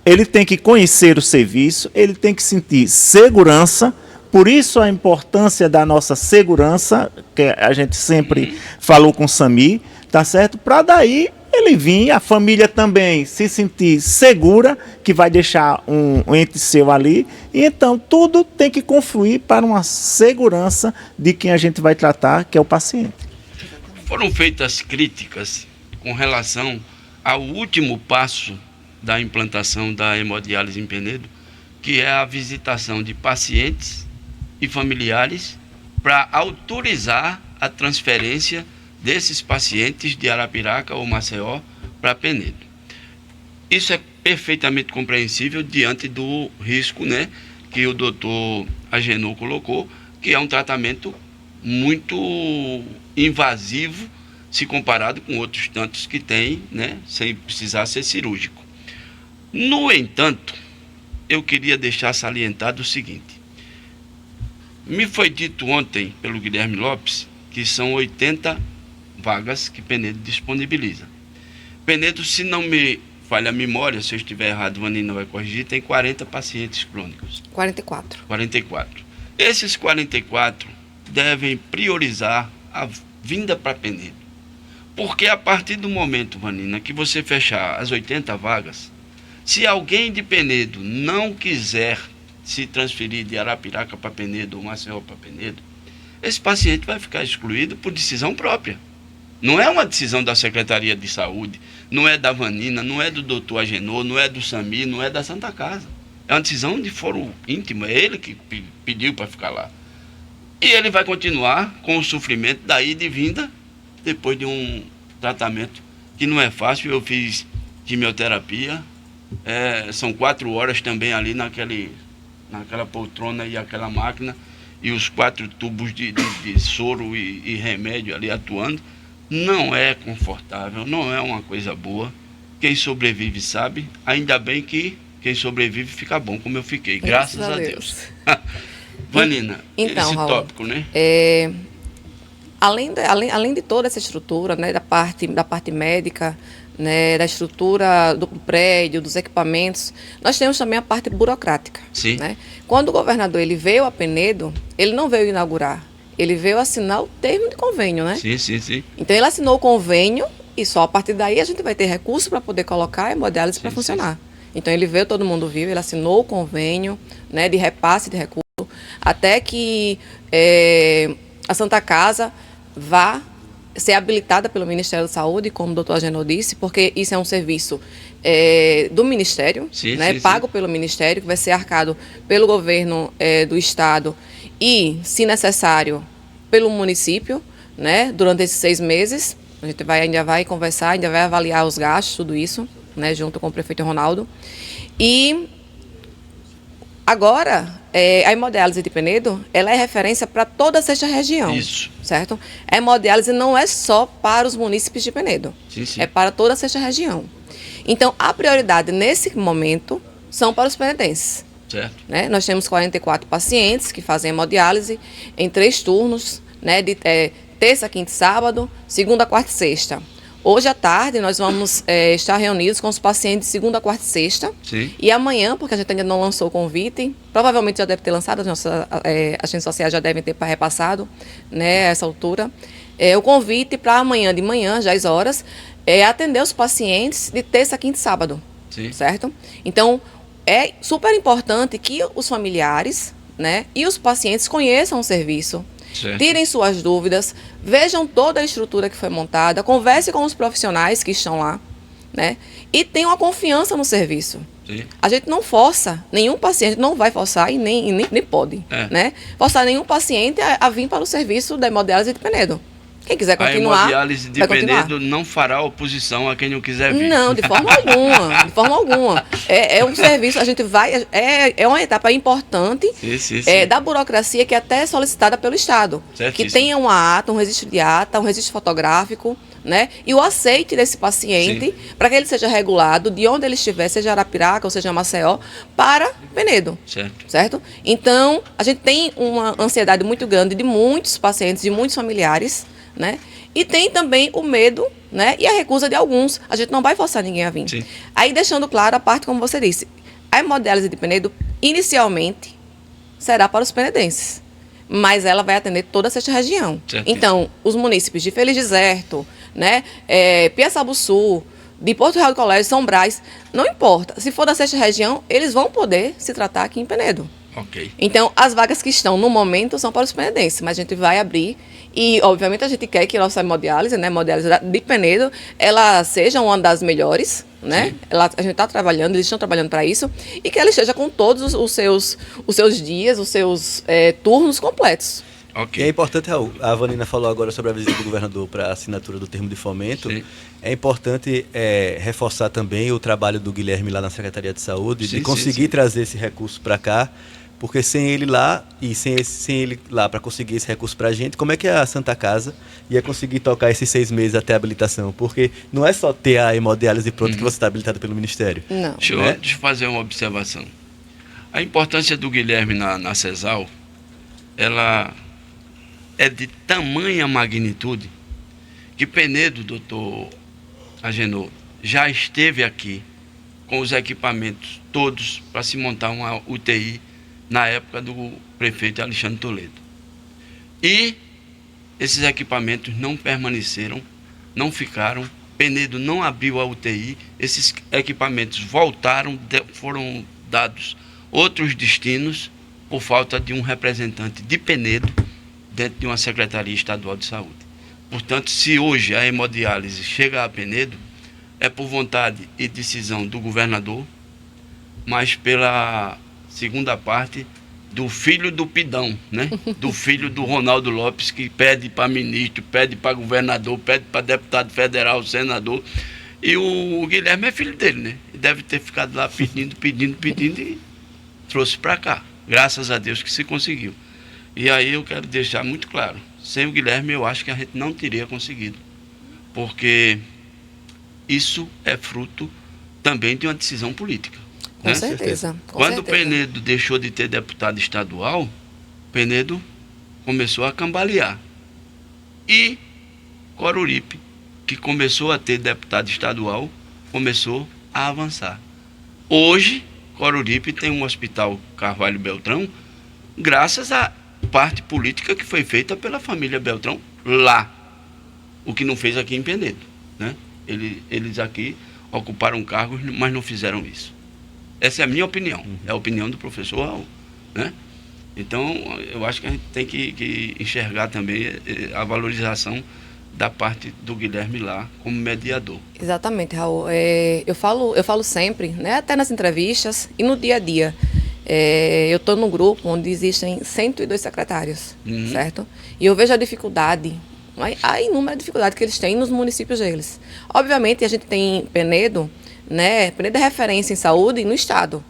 ele tem que conhecer o serviço, ele tem que sentir segurança. Por isso a importância da nossa segurança, que a gente sempre falou com o Sami, tá certo? Para daí ele vir, a família também se sentir segura, que vai deixar um ente seu ali. E então tudo tem que confluir para uma segurança de quem a gente vai tratar, que é o paciente. Foram feitas críticas com relação ao último passo da implantação da hemodiálise em Penedo, que é a visitação de pacientes e familiares para autorizar a transferência desses pacientes de Arapiraca ou Maceió para Penedo. Isso é perfeitamente compreensível diante do risco, né, que o doutor Agenor colocou, que é um tratamento muito invasivo se comparado com outros tantos que tem, né, sem precisar ser cirúrgico. No entanto, eu queria deixar salientado o seguinte: me foi dito ontem pelo Guilherme Lopes que são 80 vagas que Penedo disponibiliza. Penedo, se não me falha a memória, se eu estiver errado, Vanina vai corrigir, tem 40 pacientes crônicos. 44. 44. Esses 44 devem priorizar a vinda para Penedo. Porque a partir do momento, Vanina, que você fechar as 80 vagas, se alguém de Penedo não quiser se transferir de Arapiraca para Penedo ou Maceió para Penedo, esse paciente vai ficar excluído por decisão própria. Não é uma decisão da Secretaria de Saúde, não é da Vanina, não é do doutor Agenor, não é do Sami, não é da Santa Casa. É uma decisão de foro íntimo, é ele que pediu para ficar lá. E ele vai continuar com o sofrimento da ida e vinda, depois de um tratamento que não é fácil. Eu fiz quimioterapia, são 4 horas também ali naquela poltrona e aquela máquina, e os 4 tubos de soro e remédio ali atuando. Não é confortável, não é uma coisa boa. Quem sobrevive sabe, ainda bem que quem sobrevive fica bom, como eu fiquei, graças a Deus. Vanina, então, esse Raul, tópico, né? Além de toda essa estrutura, né, da parte médica, né, da estrutura do prédio, dos equipamentos, nós temos também a parte burocrática. Sim. Né? Quando o governador ele veio a Penedo, ele não veio inaugurar, ele veio assinar o termo de convênio, né? Sim. Então ele assinou o convênio e só a partir daí a gente vai ter recursos para poder colocar a hemodiálise para funcionar. Então ele veio, todo mundo viu, ele assinou o convênio, né, de repasse de recurso, até que a Santa Casa vá ser habilitada pelo Ministério da Saúde, como o doutor Agenor disse, porque isso é um serviço do Ministério, sim, né, sim, pago sim. pelo Ministério, que vai ser arcado pelo governo do Estado e, se necessário, pelo município, né, durante esses 6 meses. A gente ainda vai conversar, ainda vai avaliar os gastos, tudo isso, né, junto com o prefeito Ronaldo. E agora, a hemodiálise de Penedo, ela é referência para toda a sexta região. Isso. Certo? A hemodiálise não é só para os munícipes de Penedo. Sim, sim. É para toda a sexta região. Então, a prioridade nesse momento são para os penedenses. Certo. Né? Nós temos 44 pacientes que fazem hemodiálise em 3 turnos, né, de terça, quinta e sábado, segunda, quarta e sexta. Hoje à tarde nós vamos estar reunidos com os pacientes de segunda, quarta e sexta. Sim. E amanhã, porque a gente ainda não lançou o convite, provavelmente já deve ter lançado, as nossas agentes sociais já devem ter repassado, né, a essa altura, o convite para amanhã de manhã, já às horas, atender os pacientes de terça, quinta e sábado. Sim. Certo? Então, é super importante que os familiares, né, e os pacientes conheçam o serviço, Certo. tirem suas dúvidas, vejam toda a estrutura que foi montada, converse com os profissionais que estão lá, né, e tenham a confiança no serviço. Sim. A gente não força, nenhum paciente não vai forçar e nem pode, né, forçar nenhum paciente a vir para o serviço da hemodiálise de Penedo. Quem quiser continuar, a hemodiálise de vai continuar. Penedo não fará oposição a quem não quiser vir. Não, de forma alguma, de forma alguma. É um serviço, a gente vai, é uma etapa importante Sim. da burocracia que até é solicitada pelo Estado. Certíssimo. Que tenha uma ata, um registro de ata, um registro fotográfico, né? E o aceite desse paciente para que ele seja regulado de onde ele estiver, seja Arapiraca ou seja Maceió, para Penedo. Certo? Então, a gente tem uma ansiedade muito grande de muitos pacientes, de muitos familiares, né? E tem também o medo, né, e a recusa de alguns. A gente não vai forçar ninguém a vir. Sim. Aí, deixando claro a parte, como você disse, a hemodiálise de Penedo, inicialmente, será para os penedenses, mas ela vai atender toda a sexta região. Certíssimo. Então, os munícipes de Feliz Deserto, né, Piaçabuçu, de Porto Real do Colégio, São Brás, não importa. Se for da sexta região, eles vão poder se tratar aqui em Penedo. Ok. Então, as vagas que estão no momento são para os penedenses, mas a gente vai abrir e, obviamente, a gente quer que a nossa hemodiálise, né, hemodiálise de Penedo, ela seja uma das melhores, né? A gente está trabalhando, eles estão trabalhando para isso, e que ela esteja com todos os seus dias, os seus turnos completos. Ok. E é importante, Raul, a Vanina falou agora sobre a visita do governador para a assinatura do termo de fomento. Sim. É importante reforçar também o trabalho do Guilherme lá na Secretaria de Saúde, Sim, de conseguir trazer esse recurso para cá, porque sem ele lá e sem ele lá para conseguir esse recurso para a gente, como é que a Santa Casa ia conseguir tocar esses 6 meses até a habilitação? Porque não é só ter a hemodiálise pronta que você está habilitado pelo Ministério. Não. Deixa eu fazer uma observação. A importância do Guilherme na CESAL, ela é de tamanha magnitude que Penedo, doutor Agenor, já esteve aqui com os equipamentos todos para se montar uma UTI na época do prefeito Alexandre Toledo. E esses equipamentos não permaneceram, não ficaram, Penedo não abriu a UTI, esses equipamentos voltaram, foram dados outros destinos por falta de um representante de Penedo dentro de uma Secretaria Estadual de Saúde. Portanto, se hoje a hemodiálise chega a Penedo, é por vontade e decisão do governador, mas pela segunda parte do filho do Pidão, né? Do filho do Ronaldo Lopes, que pede para ministro, pede para governador, pede para deputado federal, senador. E o Guilherme é filho dele, né? E deve ter ficado lá pedindo e trouxe para cá. Graças a Deus que se conseguiu. E aí eu quero deixar muito claro, sem o Guilherme eu acho que a gente não teria conseguido, porque isso é fruto também de uma decisão política. Com certeza. Quando Penedo deixou de ter deputado estadual, Penedo começou a cambalear. E Coruripe, que começou a ter deputado estadual, começou a avançar. Hoje, Coruripe tem um hospital Carvalho Beltrão, graças à parte política que foi feita pela família Beltrão lá. O que não fez aqui em Penedo, né? Eles aqui ocuparam cargos, mas não fizeram isso. Essa é a minha opinião, é a opinião do professor Raul, né? Então, eu acho que a gente tem que enxergar também a valorização da parte do Guilherme lá como mediador. Exatamente, Raul. Eu falo sempre, né, até nas entrevistas e no dia a dia. Eu estou num grupo onde existem 102 secretários, certo? E eu vejo a dificuldade, a inúmera dificuldade que eles têm nos municípios deles. Obviamente, a gente tem Penedo, né? Penedo é referência em saúde no estado.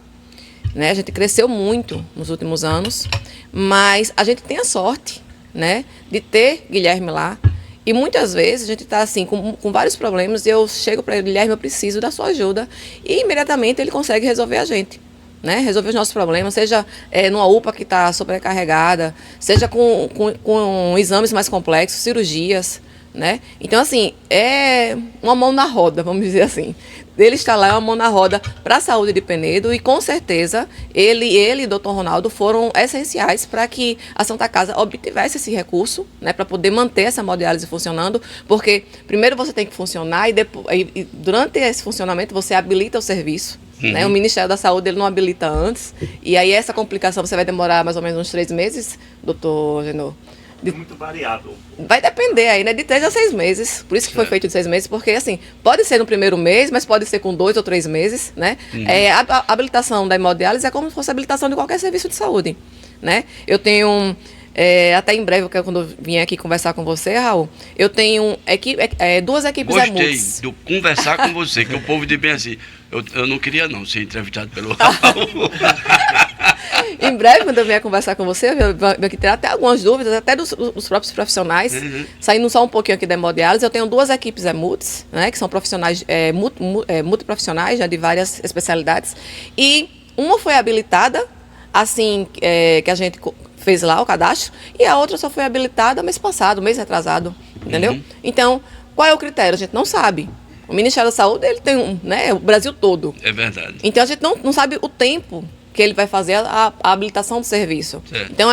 Né? A gente cresceu muito nos últimos anos, mas a gente tem a sorte, né, de ter Guilherme lá. E muitas vezes a gente está assim, com vários problemas, e eu chego para ele: Guilherme, eu preciso da sua ajuda. E imediatamente ele consegue resolver a gente. Né? Resolver os nossos problemas, seja numa UPA que está sobrecarregada, seja com exames mais complexos, cirurgias. Né? Então, assim, é uma mão na roda, vamos dizer assim. Ele está lá, é uma mão na roda para a saúde de Penedo, e com certeza ele e o doutor Ronaldo foram essenciais para que a Santa Casa obtivesse esse recurso, né, para poder manter essa hemodiálise funcionando, porque primeiro você tem que funcionar e durante esse funcionamento você habilita o serviço. Né? O Ministério da Saúde ele não habilita antes, e aí essa complicação você vai demorar mais ou menos uns 3 meses, doutor Genô? É muito variável. Vai depender aí, né? De 3 a 6 meses. Por isso que foi feito de 6 meses, porque assim, pode ser no primeiro mês, mas pode ser com 2 ou 3 meses, né? A habilitação da hemodiálise é como se fosse a habilitação de qualquer serviço de saúde, né? Eu tenho, até em breve, quando eu vim aqui conversar com você, Raul, eu tenho 2 equipes EMUTS. Gostei de conversar com você, que o povo diz bem assim, eu não queria não ser entrevistado pelo Raul. Em breve, quando eu vier conversar com você, eu vou aqui ter até algumas dúvidas, até dos próprios profissionais. Saindo só um pouquinho aqui da hemodiálise, eu tenho 2 equipes EMUTS, né, que são profissionais multiprofissionais, já de várias especialidades. E uma foi habilitada, assim, que a gente fez lá o cadastro, e a outra só foi habilitada mês passado, mês retrasado, entendeu? Então, qual é o critério? A gente não sabe. O Ministério da Saúde, ele tem né, o Brasil todo. É verdade. Então, a gente não sabe o tempo que ele vai fazer a habilitação do serviço. Certo. Então,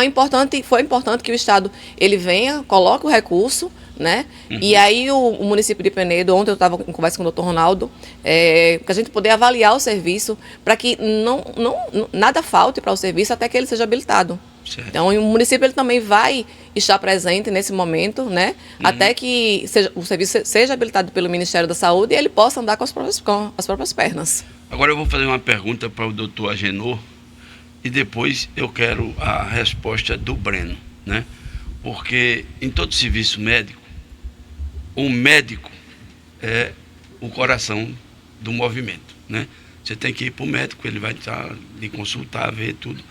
foi importante que o Estado ele venha, coloque o recurso, né? E aí o município de Penedo, ontem eu estava em conversa com o doutor Ronaldo, para a gente poder avaliar o serviço, para que nada falte para o serviço até que ele seja habilitado. Certo. Então, o município ele também vai estar presente nesse momento, né? Até que o serviço seja habilitado pelo Ministério da Saúde e ele possa andar com as próprias pernas. Agora eu vou fazer uma pergunta para o doutor Agenor e depois eu quero a resposta do Breno, né? Porque em todo serviço médico, o médico é o coração do movimento, né? Você tem que ir para o médico, ele vai lhe consultar, ver tudo,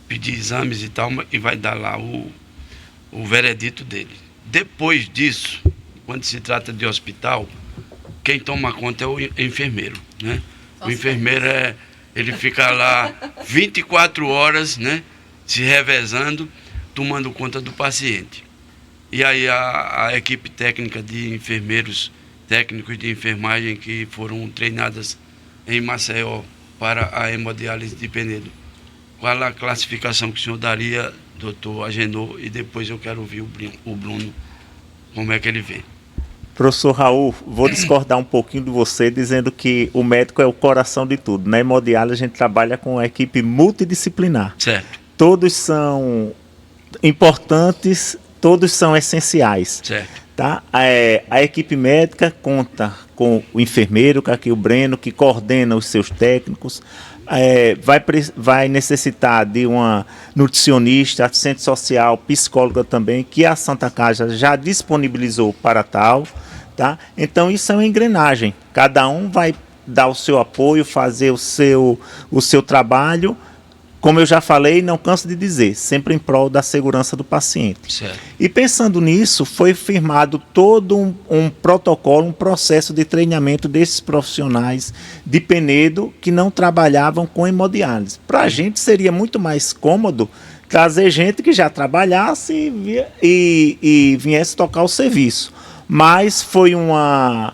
pedir exames e tal, e vai dar lá o veredito dele. Depois disso, quando se trata de hospital, quem toma conta é o enfermeiro, né? O enfermeiro ele fica lá 24 horas, né, se revezando, tomando conta do paciente. E aí a equipe técnica de enfermeiros, técnicos de enfermagem que foram treinadas em Maceió para a hemodiálise de Penedo. Qual a classificação que o senhor daria, doutor Agenor, e depois eu quero ouvir o Bruno, como é que ele vê. Professor Raul, vou discordar um pouquinho de você, dizendo que o médico é o coração de tudo. Na hemodiálise a gente trabalha com uma equipe multidisciplinar. Certo. Todos são importantes, todos são essenciais. Certo. Tá? A equipe médica conta com o enfermeiro, com aqui o Breno, que coordena os seus técnicos. Vai necessitar de uma nutricionista, assistente social, psicóloga também, que a Santa Casa já disponibilizou para tal. Tá? Então isso é uma engrenagem. Cada um vai dar o seu apoio, fazer o seu trabalho. Como eu já falei, não canso de dizer, sempre em prol da segurança do paciente. Certo. E pensando nisso, foi firmado todo um protocolo, um processo de treinamento desses profissionais de Penedo que não trabalhavam com hemodiálise. Para a gente seria muito mais cômodo trazer gente que já trabalhasse e viesse tocar o serviço. Mas foi uma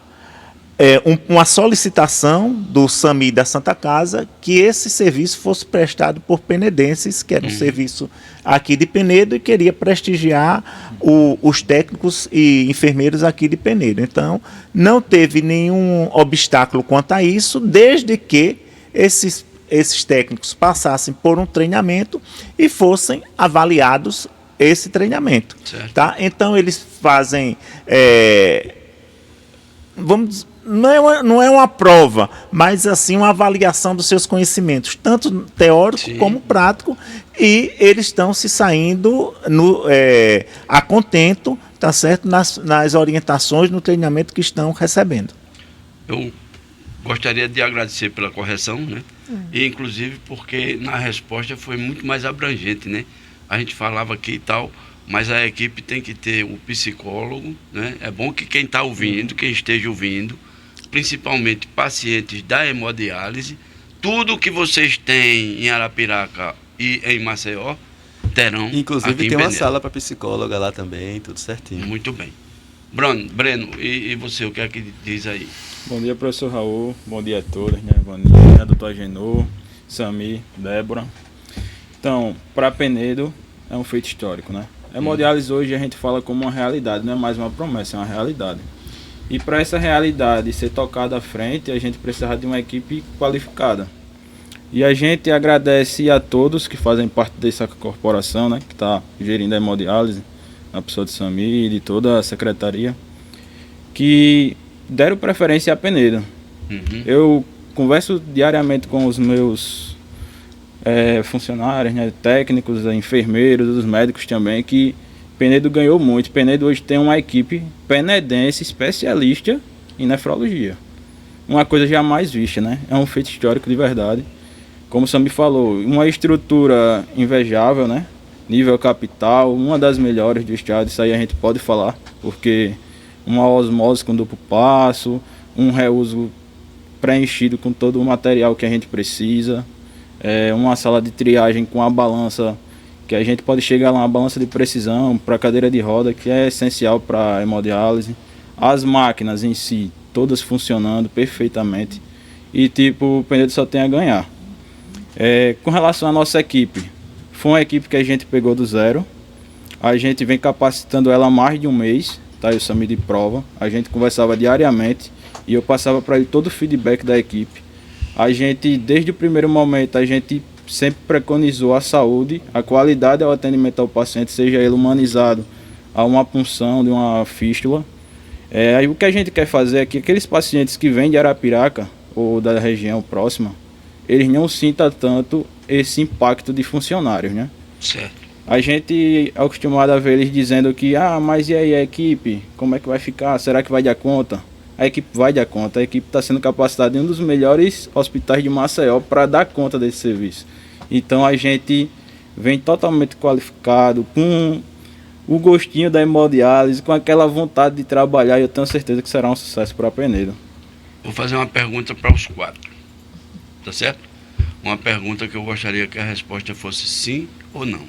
solicitação do SAMI da Santa Casa que esse serviço fosse prestado por penedenses, que era um serviço aqui de Penedo e queria prestigiar os técnicos e enfermeiros aqui de Penedo. Então, não teve nenhum obstáculo quanto a isso, desde que esses técnicos passassem por um treinamento e fossem avaliados esse treinamento. Certo. Tá? Então, eles fazem... não é uma prova, mas assim uma avaliação dos seus conhecimentos, tanto teórico Sim. como prático, e eles estão se saindo a contento, tá certo, nas orientações, no treinamento que estão recebendo. Eu gostaria de agradecer pela correção, né? E inclusive porque na resposta foi muito mais abrangente, né? A gente falava aqui e tal, mas a equipe tem que ter o psicólogo, né? É bom que quem está ouvindo, quem esteja ouvindo, principalmente pacientes da hemodiálise, tudo que vocês têm em Arapiraca e em Maceió, terão Inclusive aqui em tem uma Penedo. sala para psicóloga lá também, tudo certinho. Muito bem. Breno, e você, o que é que diz aí? Bom dia, professor Raul. Bom dia a todos, né? Vaninha, doutor Agenor, Sami, Débora. Então, para Penedo é um feito histórico, né? Hemodiálise hoje a gente fala como uma realidade, não é mais uma promessa, é uma realidade. E para essa realidade ser tocada à frente, a gente precisava de uma equipe qualificada. E a gente agradece a todos que fazem parte dessa corporação, né? Que está gerindo a hemodiálise, a pessoa de Sami e de toda a secretaria, que deram preferência a Penedo. Eu converso diariamente com os meus funcionários, né, técnicos, enfermeiros, os médicos também, que Penedo ganhou muito. Penedo hoje tem uma equipe penedense especialista em nefrologia. Uma coisa jamais vista, né? É um feito histórico de verdade. Como o Sami falou, uma estrutura invejável, né? Nível capital, uma das melhores do estado, isso aí a gente pode falar, porque uma osmose com duplo passo, um reuso preenchido com todo o material que a gente precisa, uma sala de triagem com a balança, que a gente pode chegar lá, uma balança de precisão para cadeira de roda, que é essencial para a hemodiálise, as máquinas em si, todas funcionando perfeitamente, e tipo, o Penedo só tem a ganhar. Com relação à nossa equipe, foi uma equipe que a gente pegou do zero, a gente vem capacitando ela há mais de um mês, tá? Eu Sami de prova, a gente conversava diariamente e eu passava para ele todo o feedback da equipe. A gente, desde o primeiro momento, a gente sempre preconizou a saúde, a qualidade ao atendimento ao paciente, seja ele humanizado a uma punção de uma fístula. Aí o que a gente quer fazer é que aqueles pacientes que vêm de Arapiraca ou da região próxima, eles não sintam tanto esse impacto de funcionários, né? Certo. A gente é acostumado a ver eles dizendo que, mas e aí a equipe, como é que vai ficar? Será que vai dar conta? A equipe vai dar conta, a equipe está sendo capacitada em um dos melhores hospitais de Maceió para dar conta desse serviço. Então a gente vem totalmente qualificado, com o gostinho da hemodiálise, com aquela vontade de trabalhar, e eu tenho certeza que será um sucesso para a Penedo. Vou fazer uma pergunta para os quatro, tá certo? Uma pergunta que eu gostaria que a resposta fosse sim ou não.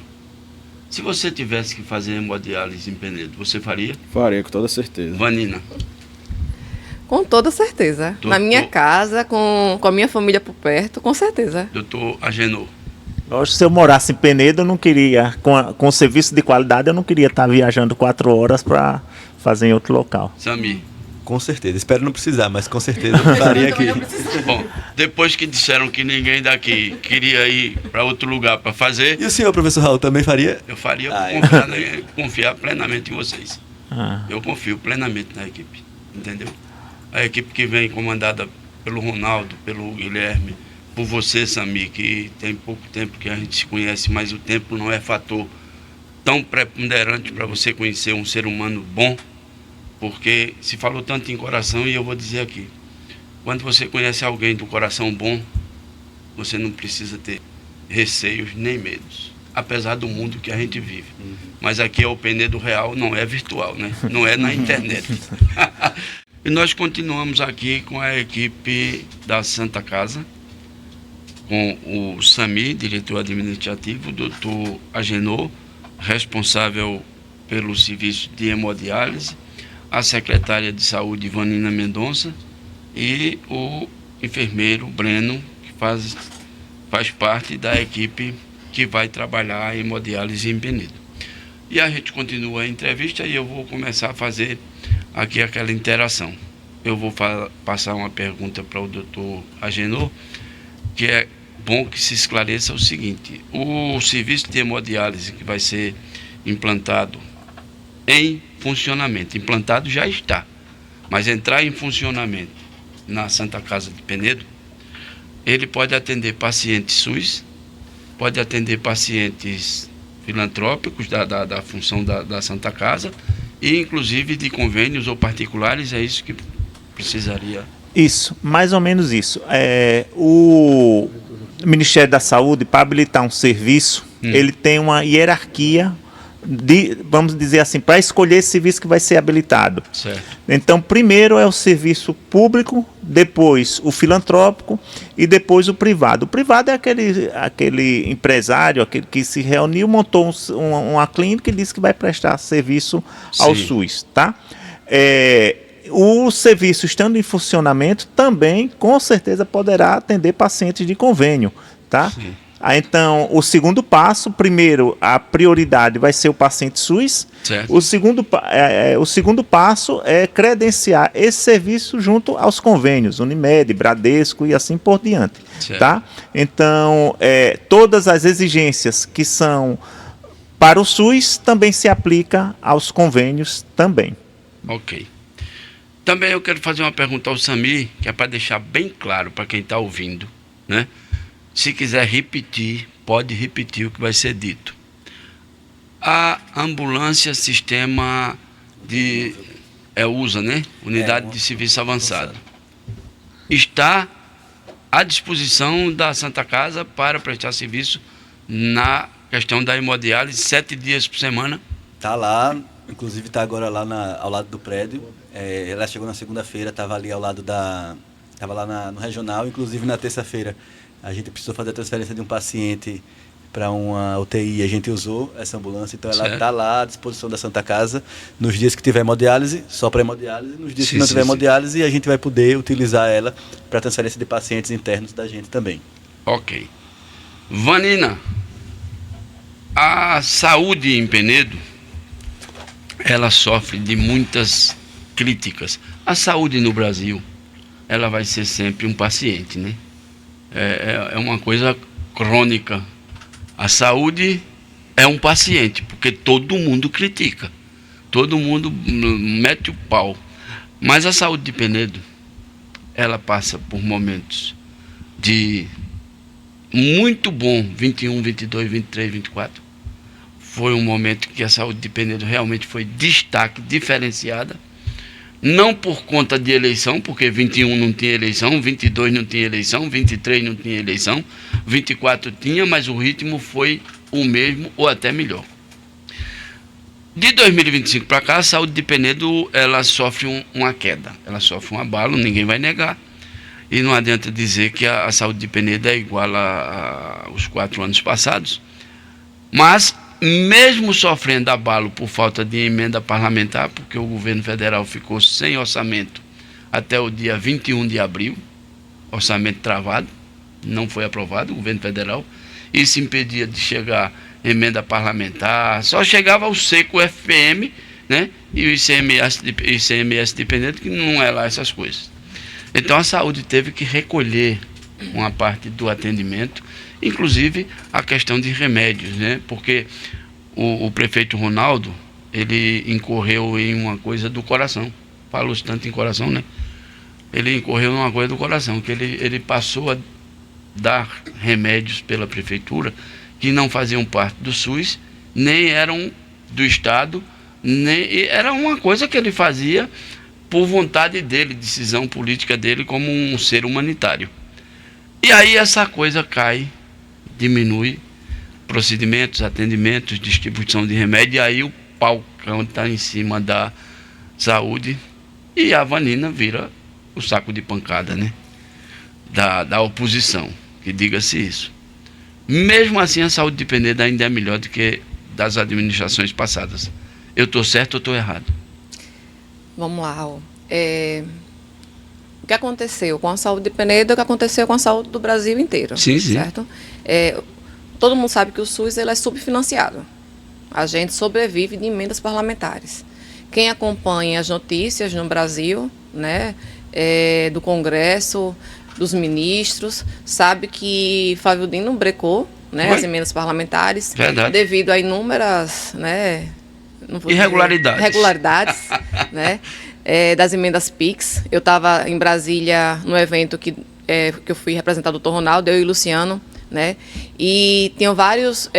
Se você tivesse que fazer hemodiálise em Penedo, você faria? Faria, com toda certeza. Vanina? Com toda certeza. Na minha casa, com a minha família por perto, com certeza. Doutor Agenor? Lógico, se eu morasse em Penedo, eu não queria, com serviço de qualidade, eu não queria estar viajando 4 horas para fazer em outro local. Sami? Com certeza, espero não precisar, mas com certeza eu faria aqui. Bom, depois que disseram que ninguém daqui queria ir para outro lugar para fazer, E o senhor, professor Raul, também faria? eu faria confiar plenamente em vocês. Eu confio plenamente na equipe, entendeu? A equipe que vem comandada pelo Ronaldo, pelo Guilherme, por você, Sami, que tem pouco tempo que a gente se conhece, mas o tempo não é fator tão preponderante para você conhecer um ser humano bom, porque se falou tanto em coração, e eu vou dizer aqui, quando você conhece alguém do coração bom, você não precisa ter receios nem medos, apesar do mundo que a gente vive. Mas aqui é o Penedo real, não é virtual, né? Não é na internet. E nós continuamos aqui com a equipe da Santa Casa, com o Sami, diretor administrativo, o doutor Agenor, responsável pelo serviço de hemodiálise, a secretária de saúde, Vanina Mendonça, e o enfermeiro Breno, que faz parte da equipe que vai trabalhar a hemodiálise em Penedo. E a gente continua a entrevista e eu vou começar a fazer aqui aquela interação. Eu vou passar uma pergunta para o doutor Agenor, que é bom que se esclareça o seguinte: o serviço de hemodiálise que vai ser implantado em funcionamento, implantado já está, mas entrar em funcionamento na Santa Casa de Penedo, ele pode atender pacientes SUS, pode atender pacientes filantrópicos da função da Santa Casa e inclusive de convênios ou particulares. É isso que precisaria. Isso, mais ou menos isso. O Ministério da Saúde, para habilitar um serviço, ele tem uma hierarquia, vamos dizer assim, para escolher esse serviço que vai ser habilitado. Certo. Então, primeiro é o serviço público, depois o filantrópico e depois o privado. O privado é aquele empresário, aquele que se reuniu, montou uma clínica e disse que vai prestar serviço ao Sim. SUS, tá? O serviço estando em funcionamento também, com certeza, poderá atender pacientes de convênio, tá? Sim. Então, o segundo passo, primeiro, a prioridade vai ser o paciente SUS. Certo. O segundo passo é credenciar esse serviço junto aos convênios, Unimed, Bradesco e assim por diante. Certo. Tá? Então, todas as exigências que são para o SUS também se aplica aos convênios também. Ok. Também eu quero fazer uma pergunta ao Sami, que é para deixar bem claro para quem está ouvindo, né? Se quiser repetir, pode repetir o que vai ser dito. A ambulância sistema de USA, né? Unidade de Serviço Avançado, está à disposição da Santa Casa para prestar serviço na questão da hemodiálise 7 dias por semana. Tá lá, inclusive tá agora lá ao lado do prédio. Ela chegou na segunda-feira, estava ali ao lado estava lá no regional, inclusive na terça-feira a gente precisou fazer a transferência de um paciente para uma UTI, a gente usou essa ambulância, então ela está lá à disposição da Santa Casa nos dias que tiver hemodiálise, só para hemodiálise, nos dias que não tiver hemodiálise, a gente vai poder utilizar ela para transferência de pacientes internos da gente também. Ok. Vanina, a saúde em Penedo, ela sofre de muitas críticas. A saúde no Brasil, ela vai ser sempre um paciente, né? É uma coisa crônica. A saúde é um paciente, porque todo mundo critica, todo mundo mete o pau. Mas a saúde de Penedo, ela passa por momentos de muito bom, 21, 22, 23, 24. Foi um momento que a saúde de Penedo realmente foi destaque, diferenciada. Não por conta de eleição, porque 21 não tinha eleição, 22 não tinha eleição, 23 não tinha eleição, 24 tinha, mas o ritmo foi o mesmo ou até melhor. De 2025 para cá, a saúde de Penedo, ela sofre uma queda, ela sofre um abalo, ninguém vai negar. E não adianta dizer que a saúde de Penedo é igual aos 4 anos passados. Mas, mesmo sofrendo abalo por falta de emenda parlamentar, porque o governo federal ficou sem orçamento até o dia 21 de abril, orçamento travado, não foi aprovado, o governo federal, isso impedia de chegar emenda parlamentar, só chegava o seco FPM, né, e o ICMS de Penedo, que não é lá essas coisas. Então a saúde teve que recolher uma parte do atendimento, inclusive a questão de remédios, né? Porque o prefeito Ronaldo, ele incorreu em uma coisa do coração. Falou-se tanto em coração, né? Ele incorreu em uma coisa do coração, que ele passou a dar remédios pela prefeitura que não faziam parte do SUS, nem eram do Estado, nem era uma coisa que ele fazia por vontade dele, decisão política dele como um ser humanitário. E aí essa coisa cai, diminui procedimentos, atendimentos, distribuição de remédio, e aí o palcão está em cima da saúde e a Vanina vira o saco de pancada, né? Da oposição, que diga-se isso. Mesmo assim, a saúde de Penedo ainda é melhor do que das administrações passadas. Eu estou certo ou estou errado? Vamos lá, Raul. O que aconteceu com a saúde de Penedo é o que aconteceu com a saúde do Brasil inteiro. Sim, sim. Certo? Todo mundo sabe que o SUS ele é subfinanciado. A gente sobrevive de emendas parlamentares. Quem acompanha as notícias no Brasil, né, do Congresso, dos ministros, sabe que Flávio Dino brecou, né, as emendas parlamentares, Verdade. devido a inúmeras, né, não vou dizer, irregularidades, né, das emendas PIX. Eu estava em Brasília no evento que eu fui representar o doutor Ronaldo, eu e Luciano, né, e tinham vários,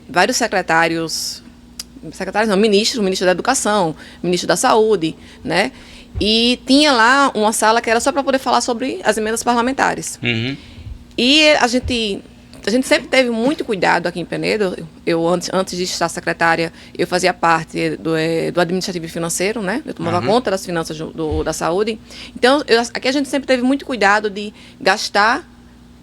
vários secretários não, ministro da Educação, ministro da Saúde, né, e tinha lá uma sala que era só para poder falar sobre as emendas parlamentares. Uhum. E a gente sempre teve muito cuidado aqui em Penedo. Eu, antes de estar secretária, eu fazia parte do administrativo e financeiro, né? Eu tomava conta das finanças da saúde. Então, aqui a gente sempre teve muito cuidado de gastar,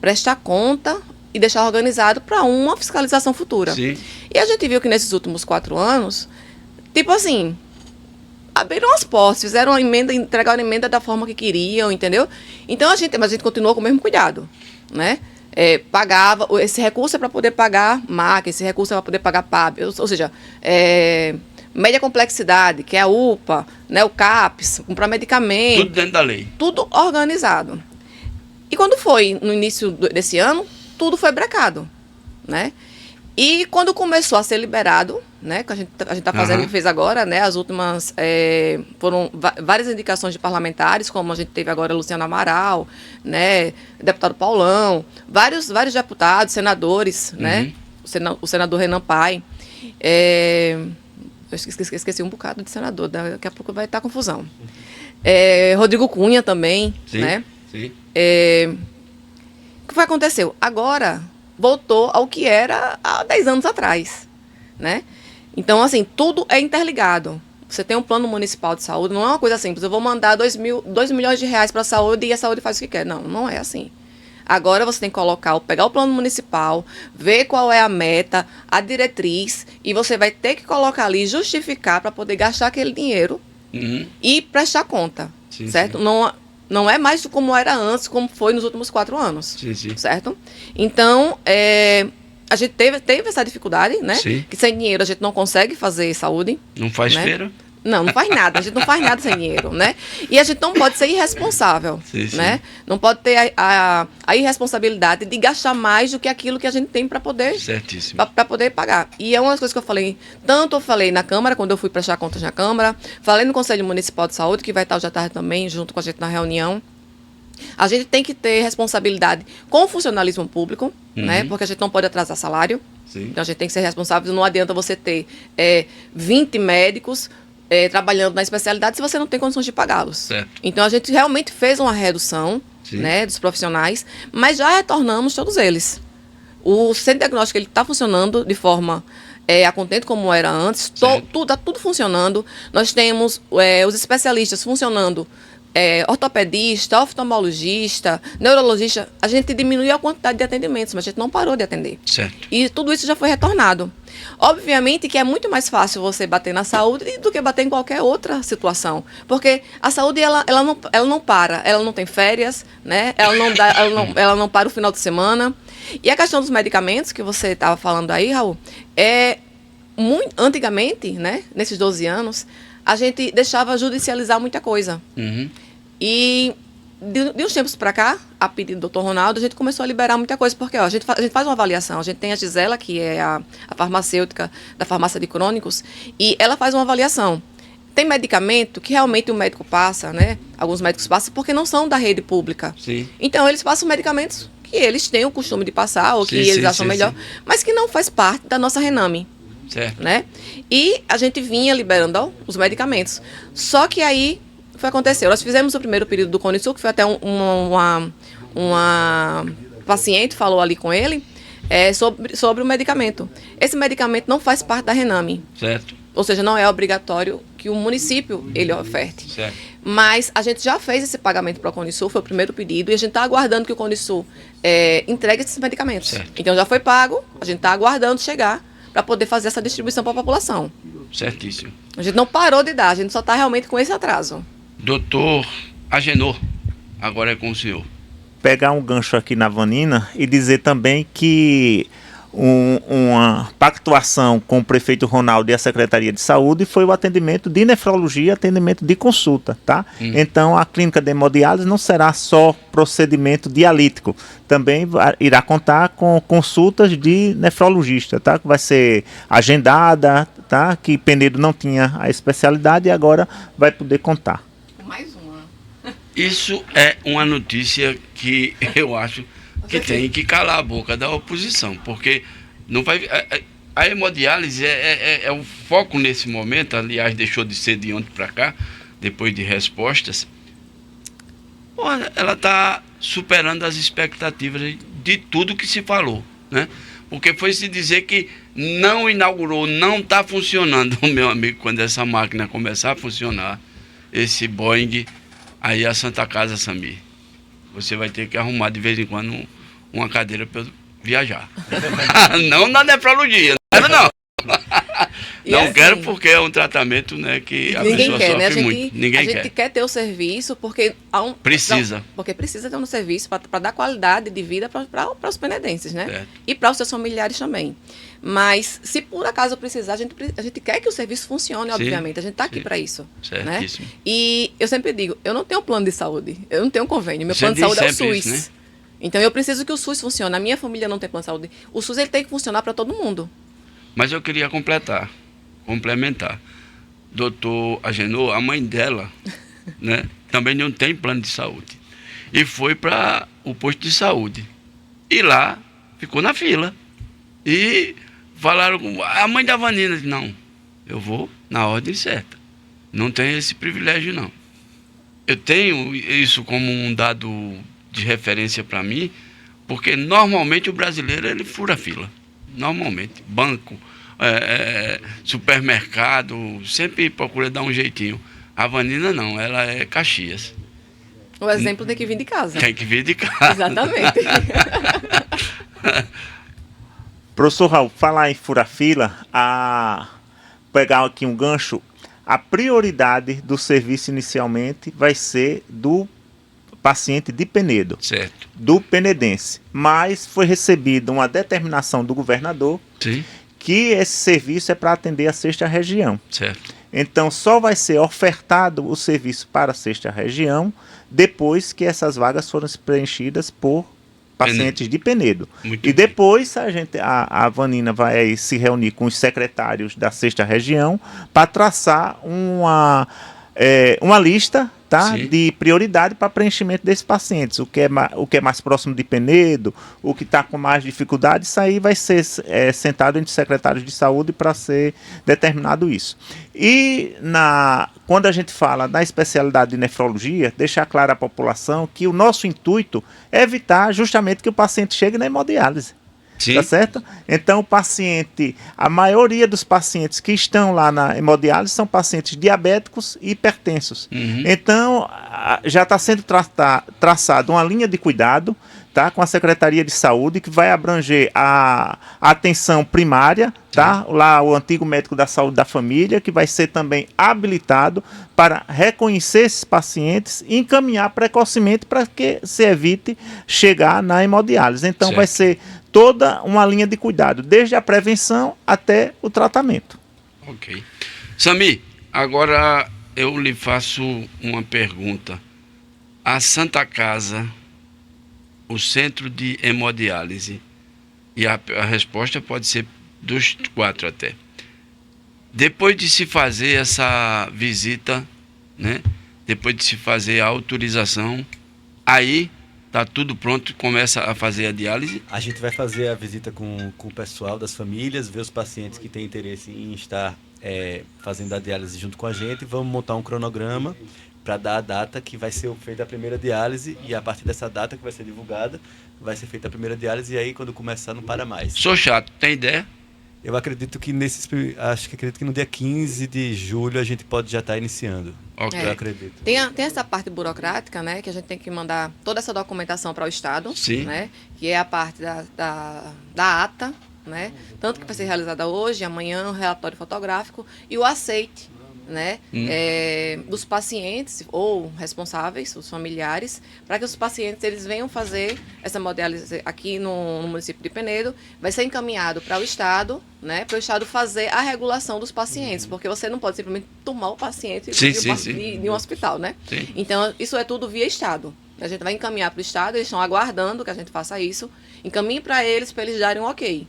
prestar conta e deixar organizado para uma fiscalização futura. Sim. E a gente viu que nesses últimos 4 anos, tipo assim, abriram as portas, fizeram a emenda, entregaram a emenda da forma que queriam, entendeu? Então mas a gente continuou com o mesmo cuidado, né? Pagava, esse recurso é para poder pagar MAC, esse recurso é para poder pagar PAB, ou seja, média complexidade, que é a UPA, né, o CAPS, comprar medicamento. Tudo dentro da lei. Tudo organizado. E quando foi no início desse ano, tudo foi brecado, né? E quando começou a ser liberado, né, que a gente está fazendo e fez agora, né, as últimas foram várias indicações de parlamentares, como a gente teve agora Luciano Amaral, né, deputado Paulão, vários deputados, senadores, né, o senador Renan Pai, eu esqueci um bocado de senador, daqui a pouco vai estar confusão. Rodrigo Cunha também, sim, né? Sim. O que foi aconteceu? Agora voltou ao que era há 10 anos atrás, né? Então, assim, tudo é interligado. Você tem um plano municipal de saúde, não é uma coisa simples. Eu vou mandar 2 milhões de reais para a saúde e a saúde faz o que quer. Não, não é assim. Agora você tem que pegar o plano municipal, ver qual é a meta, a diretriz, e você vai ter que colocar ali, justificar para poder gastar aquele dinheiro e prestar conta, Sim, certo? sim. Não é mais como era antes, como foi nos últimos 4 anos. Sim, sim. Certo? Então, a gente teve essa dificuldade, né? Sim. Que sem dinheiro a gente não consegue fazer saúde. Não faz né? feira? Não faz nada. A gente não faz nada sem dinheiro, né? E a gente não pode ser irresponsável, Sim, sim. né? Não pode ter a irresponsabilidade de gastar mais do que aquilo que a gente tem para poder... Certíssimo. Para poder pagar. E é uma das coisas que eu falei, tanto eu falei na Câmara, quando eu fui prestar contas na Câmara, falei no Conselho Municipal de Saúde, que vai estar hoje à tarde também, junto com a gente na reunião. A gente tem que ter responsabilidade com o funcionalismo público, né? Porque a gente não pode atrasar salário. Sim. Então a gente tem que ser responsável. Não adianta você ter 20 médicos trabalhando na especialidade se você não tem condições de pagá-los. Certo. Então a gente realmente fez uma redução, né, dos profissionais, mas já retornamos todos eles. O centro diagnóstico está funcionando de forma a contento como era antes. Está tudo funcionando. Nós temos os especialistas funcionando. Ortopedista, oftalmologista, neurologista. A gente diminuiu a quantidade de atendimentos, mas a gente não parou de atender. Certo. E tudo isso já foi retornado. Obviamente que é muito mais fácil você bater na saúde do que bater em qualquer outra situação. Porque a saúde, ela não para. Ela não tem férias, né? Ela não para o final de semana. E a questão dos medicamentos, que você estava falando aí, Raul, antigamente, né, nesses 12 anos, a gente deixava judicializar muita coisa. E de uns tempos para cá, a pedido do Dr. Ronaldo, a gente começou a liberar muita coisa, porque a gente faz uma avaliação. A gente tem a Gisela, que é a farmacêutica da farmácia de crônicos, e ela faz uma avaliação. Tem medicamento que realmente o médico passa, né? Alguns médicos passam porque não são da rede pública. Sim. Então, eles passam medicamentos que eles têm o costume de passar, ou que eles acham melhor, mas que não faz parte da nossa Rename. Certo. Né? E a gente vinha liberando os medicamentos. Só que aí foi o que aconteceu. Nós fizemos o primeiro período do Cone Sul, que foi até uma paciente falou ali com ele sobre o medicamento. Esse medicamento não faz parte da Rename. Certo. Ou seja, não é obrigatório que o município ele oferte. Certo. Mas a gente já fez esse pagamento para o Cone Sul, foi o primeiro pedido, e a gente está aguardando que o Cone Sul entregue esses medicamentos. Certo. Então já foi pago, a gente está aguardando chegar para poder fazer essa distribuição para a população. Certíssimo. A gente não parou de dar, a gente só está realmente com esse atraso. Doutor Agenor, agora é com o senhor. Pegar um gancho aqui na Vanina e dizer também que uma pactuação com o prefeito Ronaldo e a Secretaria de Saúde, foi o atendimento de nefrologia, atendimento de consulta, tá? Então, a clínica de hemodiálise não será só procedimento dialítico, também irá contar com consultas de nefrologista, tá? Que vai ser agendada, tá? Que Penedo não tinha a especialidade e agora vai poder contar. Mais uma. Isso é uma notícia que eu acho que tem que calar a boca da oposição, porque não vai. A hemodiálise é o foco nesse momento, aliás, deixou de ser de ontem para cá, depois de respostas. Pô, ela está superando as expectativas de tudo que se falou, né? Porque foi se dizer que não inaugurou, não está funcionando, meu amigo, quando essa máquina começar a funcionar, esse Boeing, aí a Santa Casa, Samir, você vai ter que arrumar de vez em quando uma cadeira para eu viajar. Não na nefrologia, não quero não. E Não assim, quero porque é um tratamento, né, que a ninguém pessoa quer, sofre né? muito. Ninguém a gente quer ter o serviço porque Precisa. porque precisa ter um serviço para dar qualidade de vida para os penedenses, né? Certo. E para os seus familiares também. Mas se por acaso precisar, a gente quer que o serviço funcione, Sim, obviamente. A gente está aqui sim. para isso, né? Certíssimo. E eu sempre digo, eu não tenho plano de saúde, eu não tenho convênio. Meu Você plano de diz saúde é o sempre SUS. isso, né? Então eu preciso que o SUS funcione. A minha família não tem plano de saúde. O SUS ele tem que funcionar para todo mundo. Mas eu queria complementar. Doutor Agenor, a mãe dela, né, também não tem plano de saúde. E foi para o posto de saúde. E lá ficou na fila. E falaram, a mãe da Vanina disse, não, eu vou na ordem certa. Não tem esse privilégio, não. Eu tenho isso como um dado de referência para mim, porque normalmente o brasileiro ele fura fila. Normalmente. Banco, supermercado, sempre procura dar um jeitinho. A Vanina não, ela é Caxias. O exemplo tem que vir de casa. Tem que vir de casa. Exatamente. Professor Raul, falar em fura-fila, pegar aqui um gancho, a prioridade do serviço inicialmente vai ser do paciente de Penedo, Certo. do penedense. Mas foi recebida uma determinação do governador Sim, que esse serviço é para atender a sexta região. certo. Então, só vai ser ofertado o serviço para a sexta região depois que essas vagas forem preenchidas por pacientes de Penedo. Muito E bem. depois a Vanina vai se reunir com os secretários da sexta região para traçar uma lista, tá, Sim. de prioridade para preenchimento desses pacientes. O que é mais próximo de Penedo, o que está com mais dificuldade, isso aí vai ser sentado entre secretários de saúde para ser determinado isso. E quando a gente fala da especialidade de nefrologia, deixar claro à população que o nosso intuito é evitar justamente que o paciente chegue na hemodiálise. Sim. Tá certo? Então, a maioria dos pacientes que estão lá na hemodiálise são pacientes diabéticos e hipertensos. Então, já está sendo traçada uma linha de cuidado, tá, com a Secretaria de Saúde, que vai abranger a atenção primária, tá? Lá o antigo médico da saúde da família, que vai ser também habilitado para reconhecer esses pacientes e encaminhar precocemente para que se evite chegar na hemodiálise. Então, Certo. vai ser toda uma linha de cuidado, desde a prevenção até o tratamento. Ok. Samir, agora eu lhe faço uma pergunta. A Santa Casa, o centro de hemodiálise, e a resposta pode ser dos 4 até. Depois de se fazer essa visita, né? Depois de se fazer a autorização, aí tá tudo pronto, começa a fazer a diálise. A gente vai fazer a visita com o pessoal das famílias, ver os pacientes que têm interesse em estar fazendo a diálise junto com a gente. Vamos montar um cronograma para dar a data que vai ser feita a primeira diálise, e a partir dessa data que vai ser divulgada, vai ser feita a primeira diálise, e aí quando começar não para mais. Sou chato, tem ideia? Eu acredito que acredito que no dia 15 de julho a gente pode já estar iniciando. Ok. Eu acredito. Tem essa parte burocrática, né, que a gente tem que mandar toda essa documentação para o Estado, Sim. né, que é a parte da ata, né, tanto que vai ser realizada hoje, amanhã, um relatório fotográfico e o aceite, né, dos pacientes ou responsáveis, os familiares, para que os pacientes eles venham fazer essa hemodiálise aqui no município de Penedo. Vai ser encaminhado para o Estado, né, para o Estado fazer a regulação dos pacientes, porque você não pode simplesmente tomar o paciente de um hospital, né? Sim. Então, isso é tudo via Estado. A gente vai encaminhar para o Estado, eles estão aguardando que a gente faça isso, encaminhe para eles darem um ok.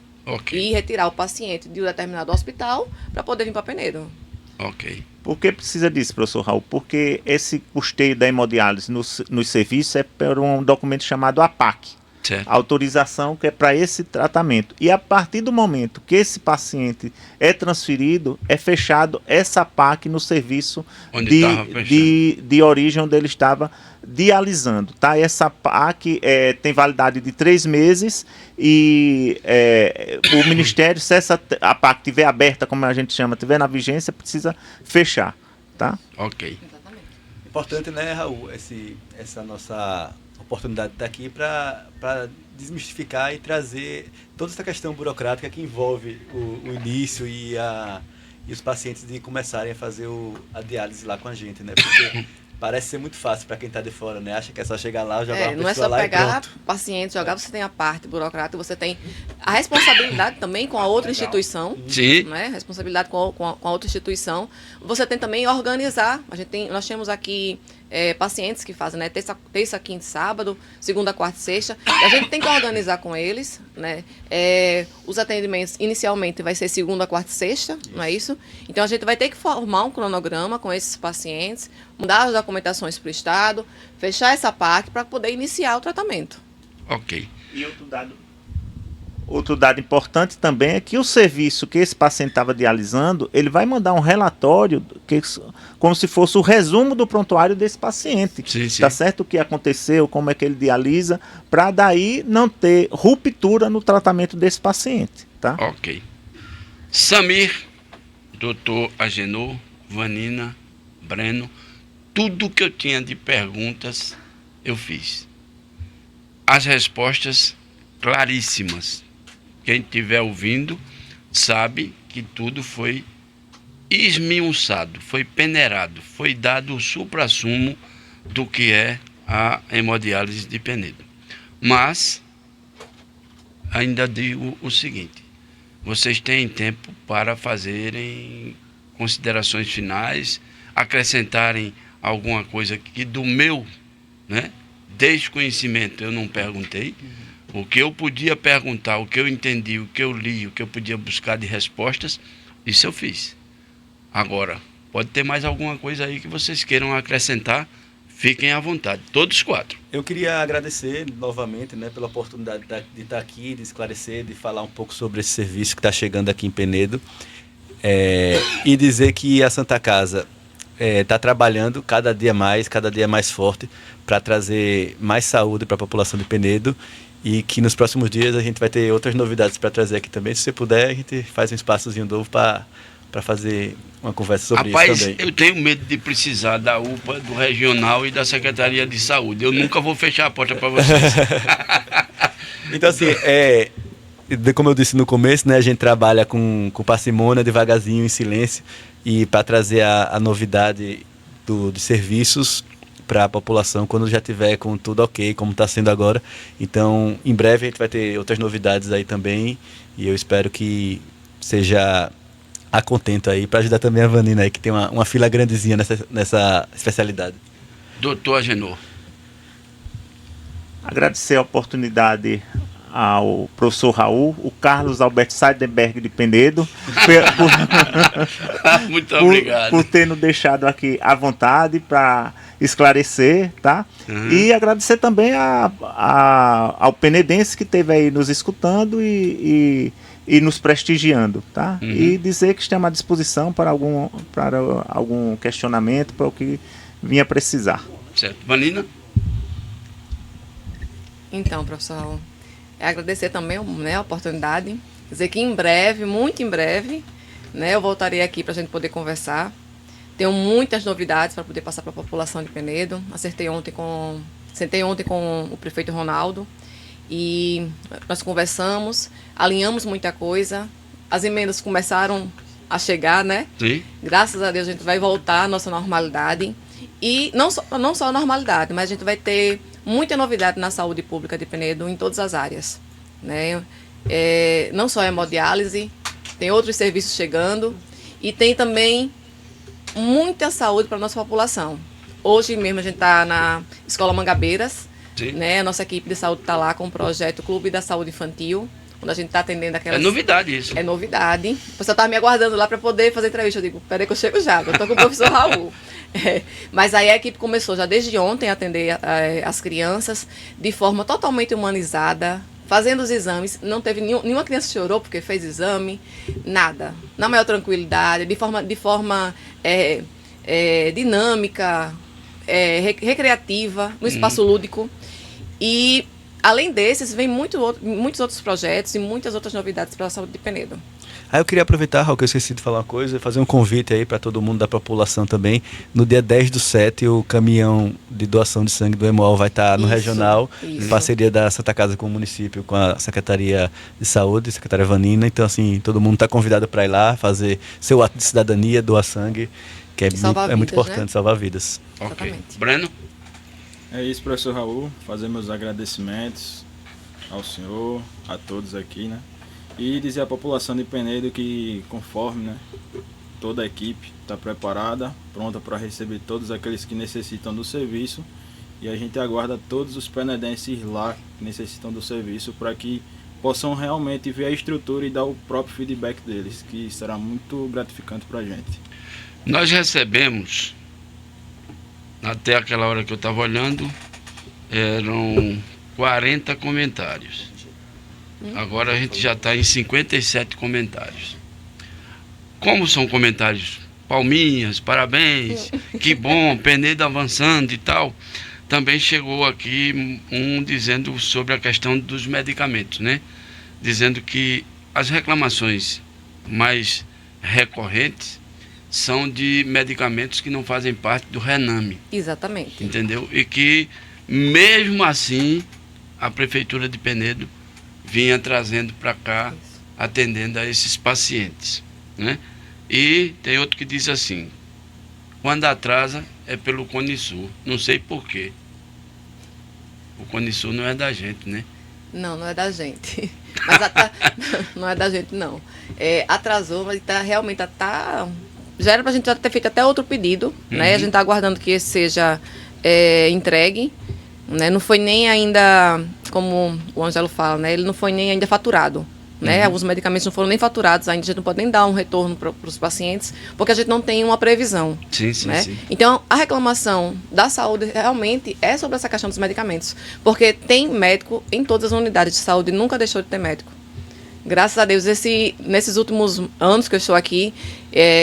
E retirar o paciente de um determinado hospital para poder vir para Penedo. Ok. Por que precisa disso, professor Raul? Porque esse custeio da hemodiálise nos serviços é por um documento chamado APAC. Certo. Autorização que é para esse tratamento. E a partir do momento que esse paciente é transferido, é fechado essa PAC no serviço de origem onde ele estava dialisando. Tá? Essa PAC tem validade de 3 meses e o Ministério, se a PAC estiver aberta, como a gente chama, estiver na vigência, precisa fechar. Tá? Ok. Exatamente. Importante, né, Raul, essa nossa oportunidade de estar aqui para desmistificar e trazer toda essa questão burocrática que envolve o início e os pacientes de começarem a fazer a diálise lá com a gente, né? Porque parece ser muito fácil para quem está de fora, né? Acha que é só chegar lá, jogar uma pessoa lá e pronto. Não é só pegar paciente, jogar, você tem a parte burocrática, você tem a responsabilidade também com a outra instituição. Sim. Né? Responsabilidade com a outra instituição. Você tem também organizar. Nós temos aqui pacientes que fazem, né, terça, quinta e sábado, segunda, quarta e sexta. E a gente tem que organizar com eles, né? Os atendimentos inicialmente vai ser segunda, quarta e sexta, não é isso? Então a gente vai ter que formar um cronograma com esses pacientes, mudar as documentações para o Estado, fechar essa PAC para poder iniciar o tratamento. Ok. E outro dado importante também é que o serviço que esse paciente estava dialisando, ele vai mandar um relatório como se fosse o resumo do prontuário desse paciente. Sim. Tá certo? O que aconteceu, como é que ele dialisa, para daí não ter ruptura no tratamento desse paciente. Tá? Ok. Samir, doutor Agenor, Vanina, Breno, tudo que eu tinha de perguntas eu fiz. As respostas claríssimas. Quem estiver ouvindo sabe que tudo foi esmiuçado, foi peneirado, foi dado o suprassumo do que é a hemodiálise de Penedo. Mas, ainda digo o seguinte, vocês têm tempo para fazerem considerações finais, acrescentarem alguma coisa que do meu, né, desconhecimento eu não perguntei. O que eu podia perguntar, o que eu entendi, o que eu li, o que eu podia buscar de respostas, isso eu fiz. Agora, pode ter mais alguma coisa aí que vocês queiram acrescentar, fiquem à vontade, todos 4. Eu queria agradecer novamente, né, pela oportunidade de estar aqui, de esclarecer, de falar um pouco sobre esse serviço que está chegando aqui em Penedo, e dizer que a Santa Casa está trabalhando cada dia mais forte para trazer mais saúde para a população de Penedo. E que nos próximos dias a gente vai ter outras novidades para trazer aqui também. Se você puder, a gente faz um espaçozinho novo para fazer uma conversa sobre isso também. Rapaz, eu tenho medo de precisar da UPA, do Regional e da Secretaria de Saúde. Eu nunca vou fechar a porta para vocês. Então, assim, como eu disse no começo, né, a gente trabalha com parcimônia, devagarzinho, em silêncio, e para trazer a novidade dos serviços para a população quando já tiver com tudo ok, como está sendo agora. Então, em breve a gente vai ter outras novidades aí também, e eu espero que seja a contento aí, para ajudar também a Vanina aí, que tem uma fila grandezinha nessa especialidade. Doutor Agenor. Agradecer a oportunidade ao professor Raul, o Carlos Alberto Seidenberg de Penedo, Muito obrigado. Por ter nos deixado aqui à vontade para esclarecer, tá? Uhum. E agradecer também ao penedense que esteve aí nos escutando e nos prestigiando, tá? Uhum. E dizer que estamos à disposição para algum questionamento, para o que vinha precisar. Certo. Vanina? Então, professor Raul, agradecer também, né, a oportunidade, dizer que em breve, muito em breve, né, eu voltarei aqui para a gente poder conversar. Tenho muitas novidades para poder passar para a população de Penedo. Sentei ontem com o prefeito Ronaldo e nós conversamos, alinhamos muita coisa. As emendas começaram a chegar, né? Sim. Graças a Deus a gente vai voltar à nossa normalidade. E não só a normalidade, mas a gente vai ter muita novidade na saúde pública de Penedo em todas as áreas, né? Não só a hemodiálise, tem outros serviços chegando e tem também muita saúde para a nossa população. Hoje mesmo a gente está na Escola Mangabeiras, Sim. né? A nossa equipe de saúde está lá com o projeto Clube da Saúde Infantil, onde a gente está atendendo aquelas... É novidade isso. É novidade. O pessoal estava me aguardando lá para poder fazer entrevista. Eu digo, peraí que eu chego já, eu estou com o professor Raul. Mas aí a equipe começou já desde ontem a atender as crianças de forma totalmente humanizada, fazendo os exames. Não teve nenhuma criança chorou porque fez exame, nada. Na maior tranquilidade, de forma dinâmica, recreativa, no espaço lúdico. E, além desses, vem muitos outros projetos e muitas outras novidades para a saúde de Penedo. Aí eu queria aproveitar, Raul, que eu esqueci de falar uma coisa, fazer um convite aí para todo mundo da população também. No dia 10/7, o caminhão de doação de sangue do Hemol vai estar no regional, em parceria da Santa Casa com o município, com a Secretaria de Saúde, Secretaria Vanina. Então, assim, todo mundo está convidado para ir lá, fazer seu ato de cidadania, doar sangue, que é muito importante, né? Salvar vidas. Ok. Exatamente. Breno? É isso, professor Raul. Fazer meus agradecimentos ao senhor, a todos aqui, né? E dizer à população de Penedo que, conforme, né, toda a equipe está preparada, pronta para receber todos aqueles que necessitam do serviço. E a gente aguarda todos os penedenses lá que necessitam do serviço para que possam realmente ver a estrutura e dar o próprio feedback deles, que será muito gratificante para a gente. Nós recebemos, até aquela hora que eu estava olhando, eram 40 comentários. Agora a gente já está em 57 comentários. Como são comentários palminhas, parabéns, que bom, Penedo avançando e tal, também chegou aqui um dizendo sobre a questão dos medicamentos, né? Dizendo que as reclamações mais recorrentes são de medicamentos que não fazem parte do RENAME. Exatamente. Entendeu? E que, mesmo assim, a Prefeitura de Penedo vinha trazendo para cá, atendendo a esses pacientes, né? E tem outro que diz assim, quando atrasa é pelo Conisul, não sei por quê. O Conisul não é da gente, né? Não é da gente. Mas não é da gente, não. Atrasou, mas realmente já era para a gente já ter feito até outro pedido, né? A gente está aguardando que esse seja entregue, né? Não foi nem ainda, como o Ângelo fala, né? Ele não foi nem ainda faturado, né? Alguns medicamentos não foram nem faturados ainda, a gente não pode nem dar um retorno para os pacientes, porque a gente não tem uma previsão. Sim, sim, né? sim. Então, a reclamação da saúde realmente é sobre essa questão dos medicamentos, porque tem médico em todas as unidades de saúde, nunca deixou de ter médico. Graças a Deus, nesses últimos anos que eu estou aqui,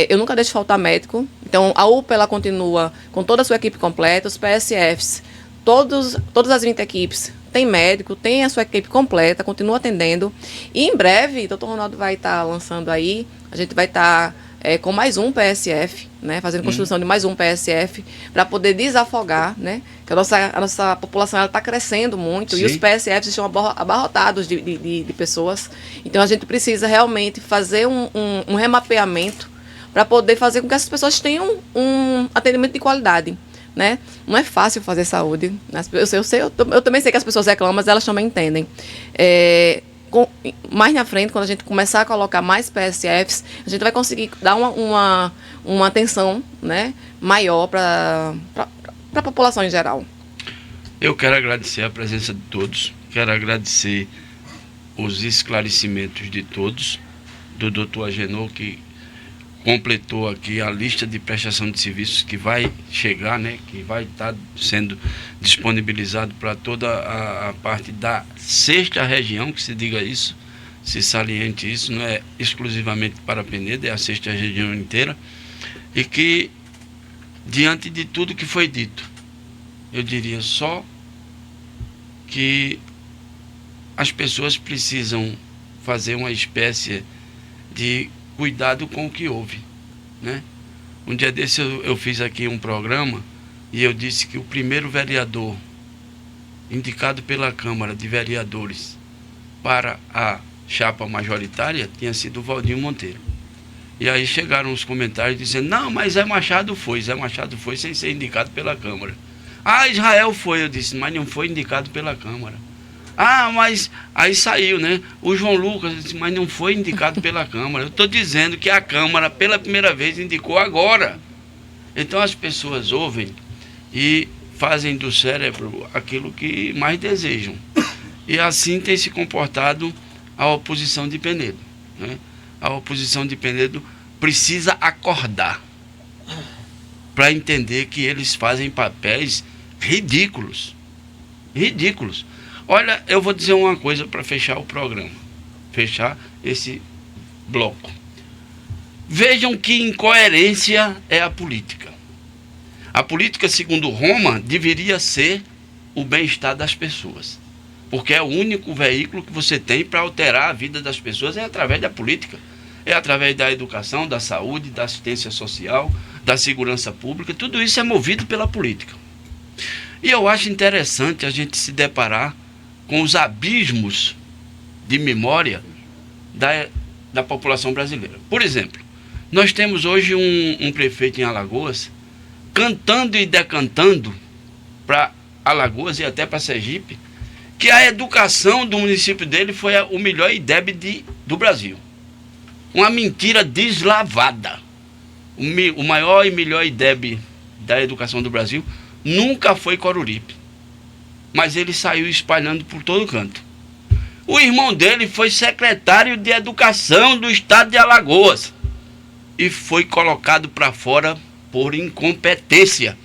eu nunca deixo faltar médico. Então, a UPA ela continua com toda a sua equipe completa, os PSFs, todas as 20 equipes, tem médico, tem a sua equipe completa, continua atendendo. E em breve, o Dr. Ronaldo vai estar lançando aí, a gente vai estar com mais um PSF, né, fazendo construção de mais um PSF, para poder desafogar, né, que a nossa população está crescendo muito. Sim. E os PSFs estão abarrotados de pessoas. Então a gente precisa realmente fazer um remapeamento para poder fazer com que essas pessoas tenham um atendimento de qualidade. Né? Não é fácil fazer saúde. Eu também sei que as pessoas reclamam, mas elas também entendem. Mais na frente, quando a gente começar a colocar mais PSFs, a gente vai conseguir dar uma atenção, né, maior para a população em geral. Eu quero agradecer a presença de todos, quero agradecer os esclarecimentos de todos, do Dr. Agenor, que completou aqui a lista de prestação de serviços que vai chegar, né, que vai estar sendo disponibilizado para toda a parte da 6ª região, que se diga isso, se saliente isso, não é exclusivamente para Penedo, é a 6ª região inteira, e que, diante de tudo que foi dito, eu diria só que as pessoas precisam fazer uma espécie de cuidado com o que houve, né? Um dia desse eu fiz aqui um programa e eu disse que o primeiro vereador indicado pela Câmara de Vereadores para a chapa majoritária tinha sido o Valdinho Monteiro. E aí chegaram os comentários dizendo, não, mas Zé Machado foi sem ser indicado pela Câmara. Ah, Israel foi, eu disse, mas não foi indicado pela Câmara. Ah, mas aí saiu, né? O João Lucas, eu disse, mas não foi indicado pela Câmara. Eu estou dizendo que a Câmara, pela primeira vez, indicou agora. Então as pessoas ouvem e fazem do cérebro aquilo que mais desejam. E assim tem se comportado a oposição de Penedo, né? A oposição de Penedo precisa acordar para entender que eles fazem papéis ridículos. Ridículos. Olha, eu vou dizer uma coisa para fechar o programa, fechar esse bloco. Vejam que incoerência é a política. A política, segundo Roma, deveria ser o bem-estar das pessoas. Porque é o único veículo que você tem para alterar a vida das pessoas, é através da política. É através da educação, da saúde, da assistência social, da segurança pública. Tudo isso é movido pela política. E eu acho interessante a gente se deparar com os abismos de memória da população brasileira. Por exemplo, nós temos hoje um prefeito em Alagoas cantando e decantando para Alagoas e até para Sergipe que a educação do município dele foi o melhor IDEB do Brasil. Uma mentira deslavada. O maior e melhor IDEB da educação do Brasil nunca foi Coruripe. Mas ele saiu espalhando por todo canto. O irmão dele foi secretário de Educação do estado de Alagoas e foi colocado para fora por incompetência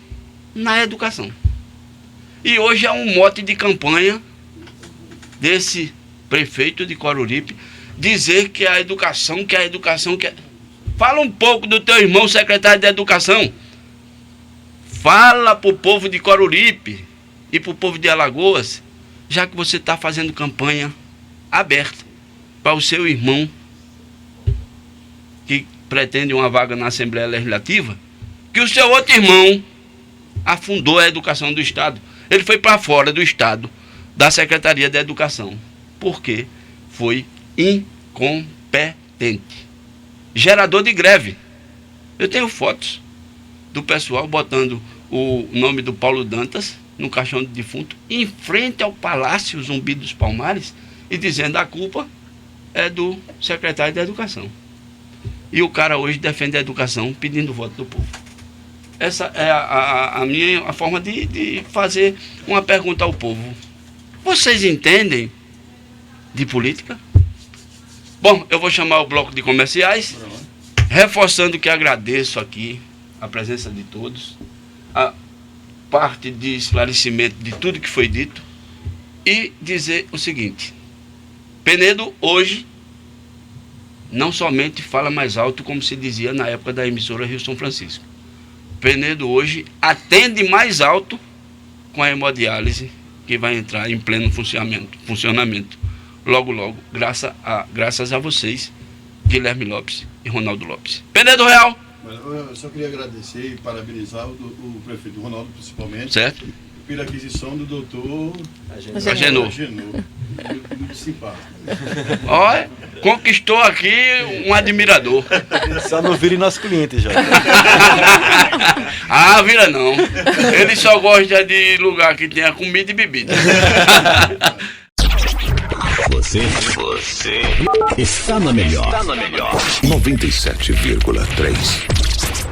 na educação. E hoje é um mote de campanha desse prefeito de Coruripe dizer que a educação. Fala um pouco do teu irmão secretário de Educação. Fala para o povo de Coruripe e para o povo de Alagoas, já que você está fazendo campanha aberta para o seu irmão que pretende uma vaga na Assembleia Legislativa, que o seu outro irmão afundou a educação do Estado. Ele foi para fora do Estado, da Secretaria de Educação, porque foi incompetente. Gerador de greve. Eu tenho fotos do pessoal botando o nome do Paulo Dantas no caixão de defunto, em frente ao Palácio Zumbi dos Palmares, e dizendo a culpa é do secretário de Educação. E o cara hoje defende a educação pedindo voto do povo. Essa é a minha forma de fazer uma pergunta ao povo. Vocês entendem de política? Bom, eu vou chamar o bloco de comerciais, reforçando que agradeço aqui a presença de todos, a parte de esclarecimento de tudo que foi dito, e dizer o seguinte: Penedo hoje não somente fala mais alto, como se dizia na época da emissora Rio São Francisco. Penedo hoje atende mais alto com a hemodiálise, que vai entrar em pleno funcionamento logo, logo, graças a vocês, Guilherme Lopes e Ronaldo Lopes. Penedo Real. Eu só queria agradecer e parabenizar o prefeito Ronaldo, principalmente, Certo? pela aquisição do doutor Agenor. Muito simpático. Olha, conquistou aqui um admirador. Só não vire nosso cliente já. Ah, vira não. Ele só gosta de lugar que tenha comida e bebida. Você está na melhor. 97,3.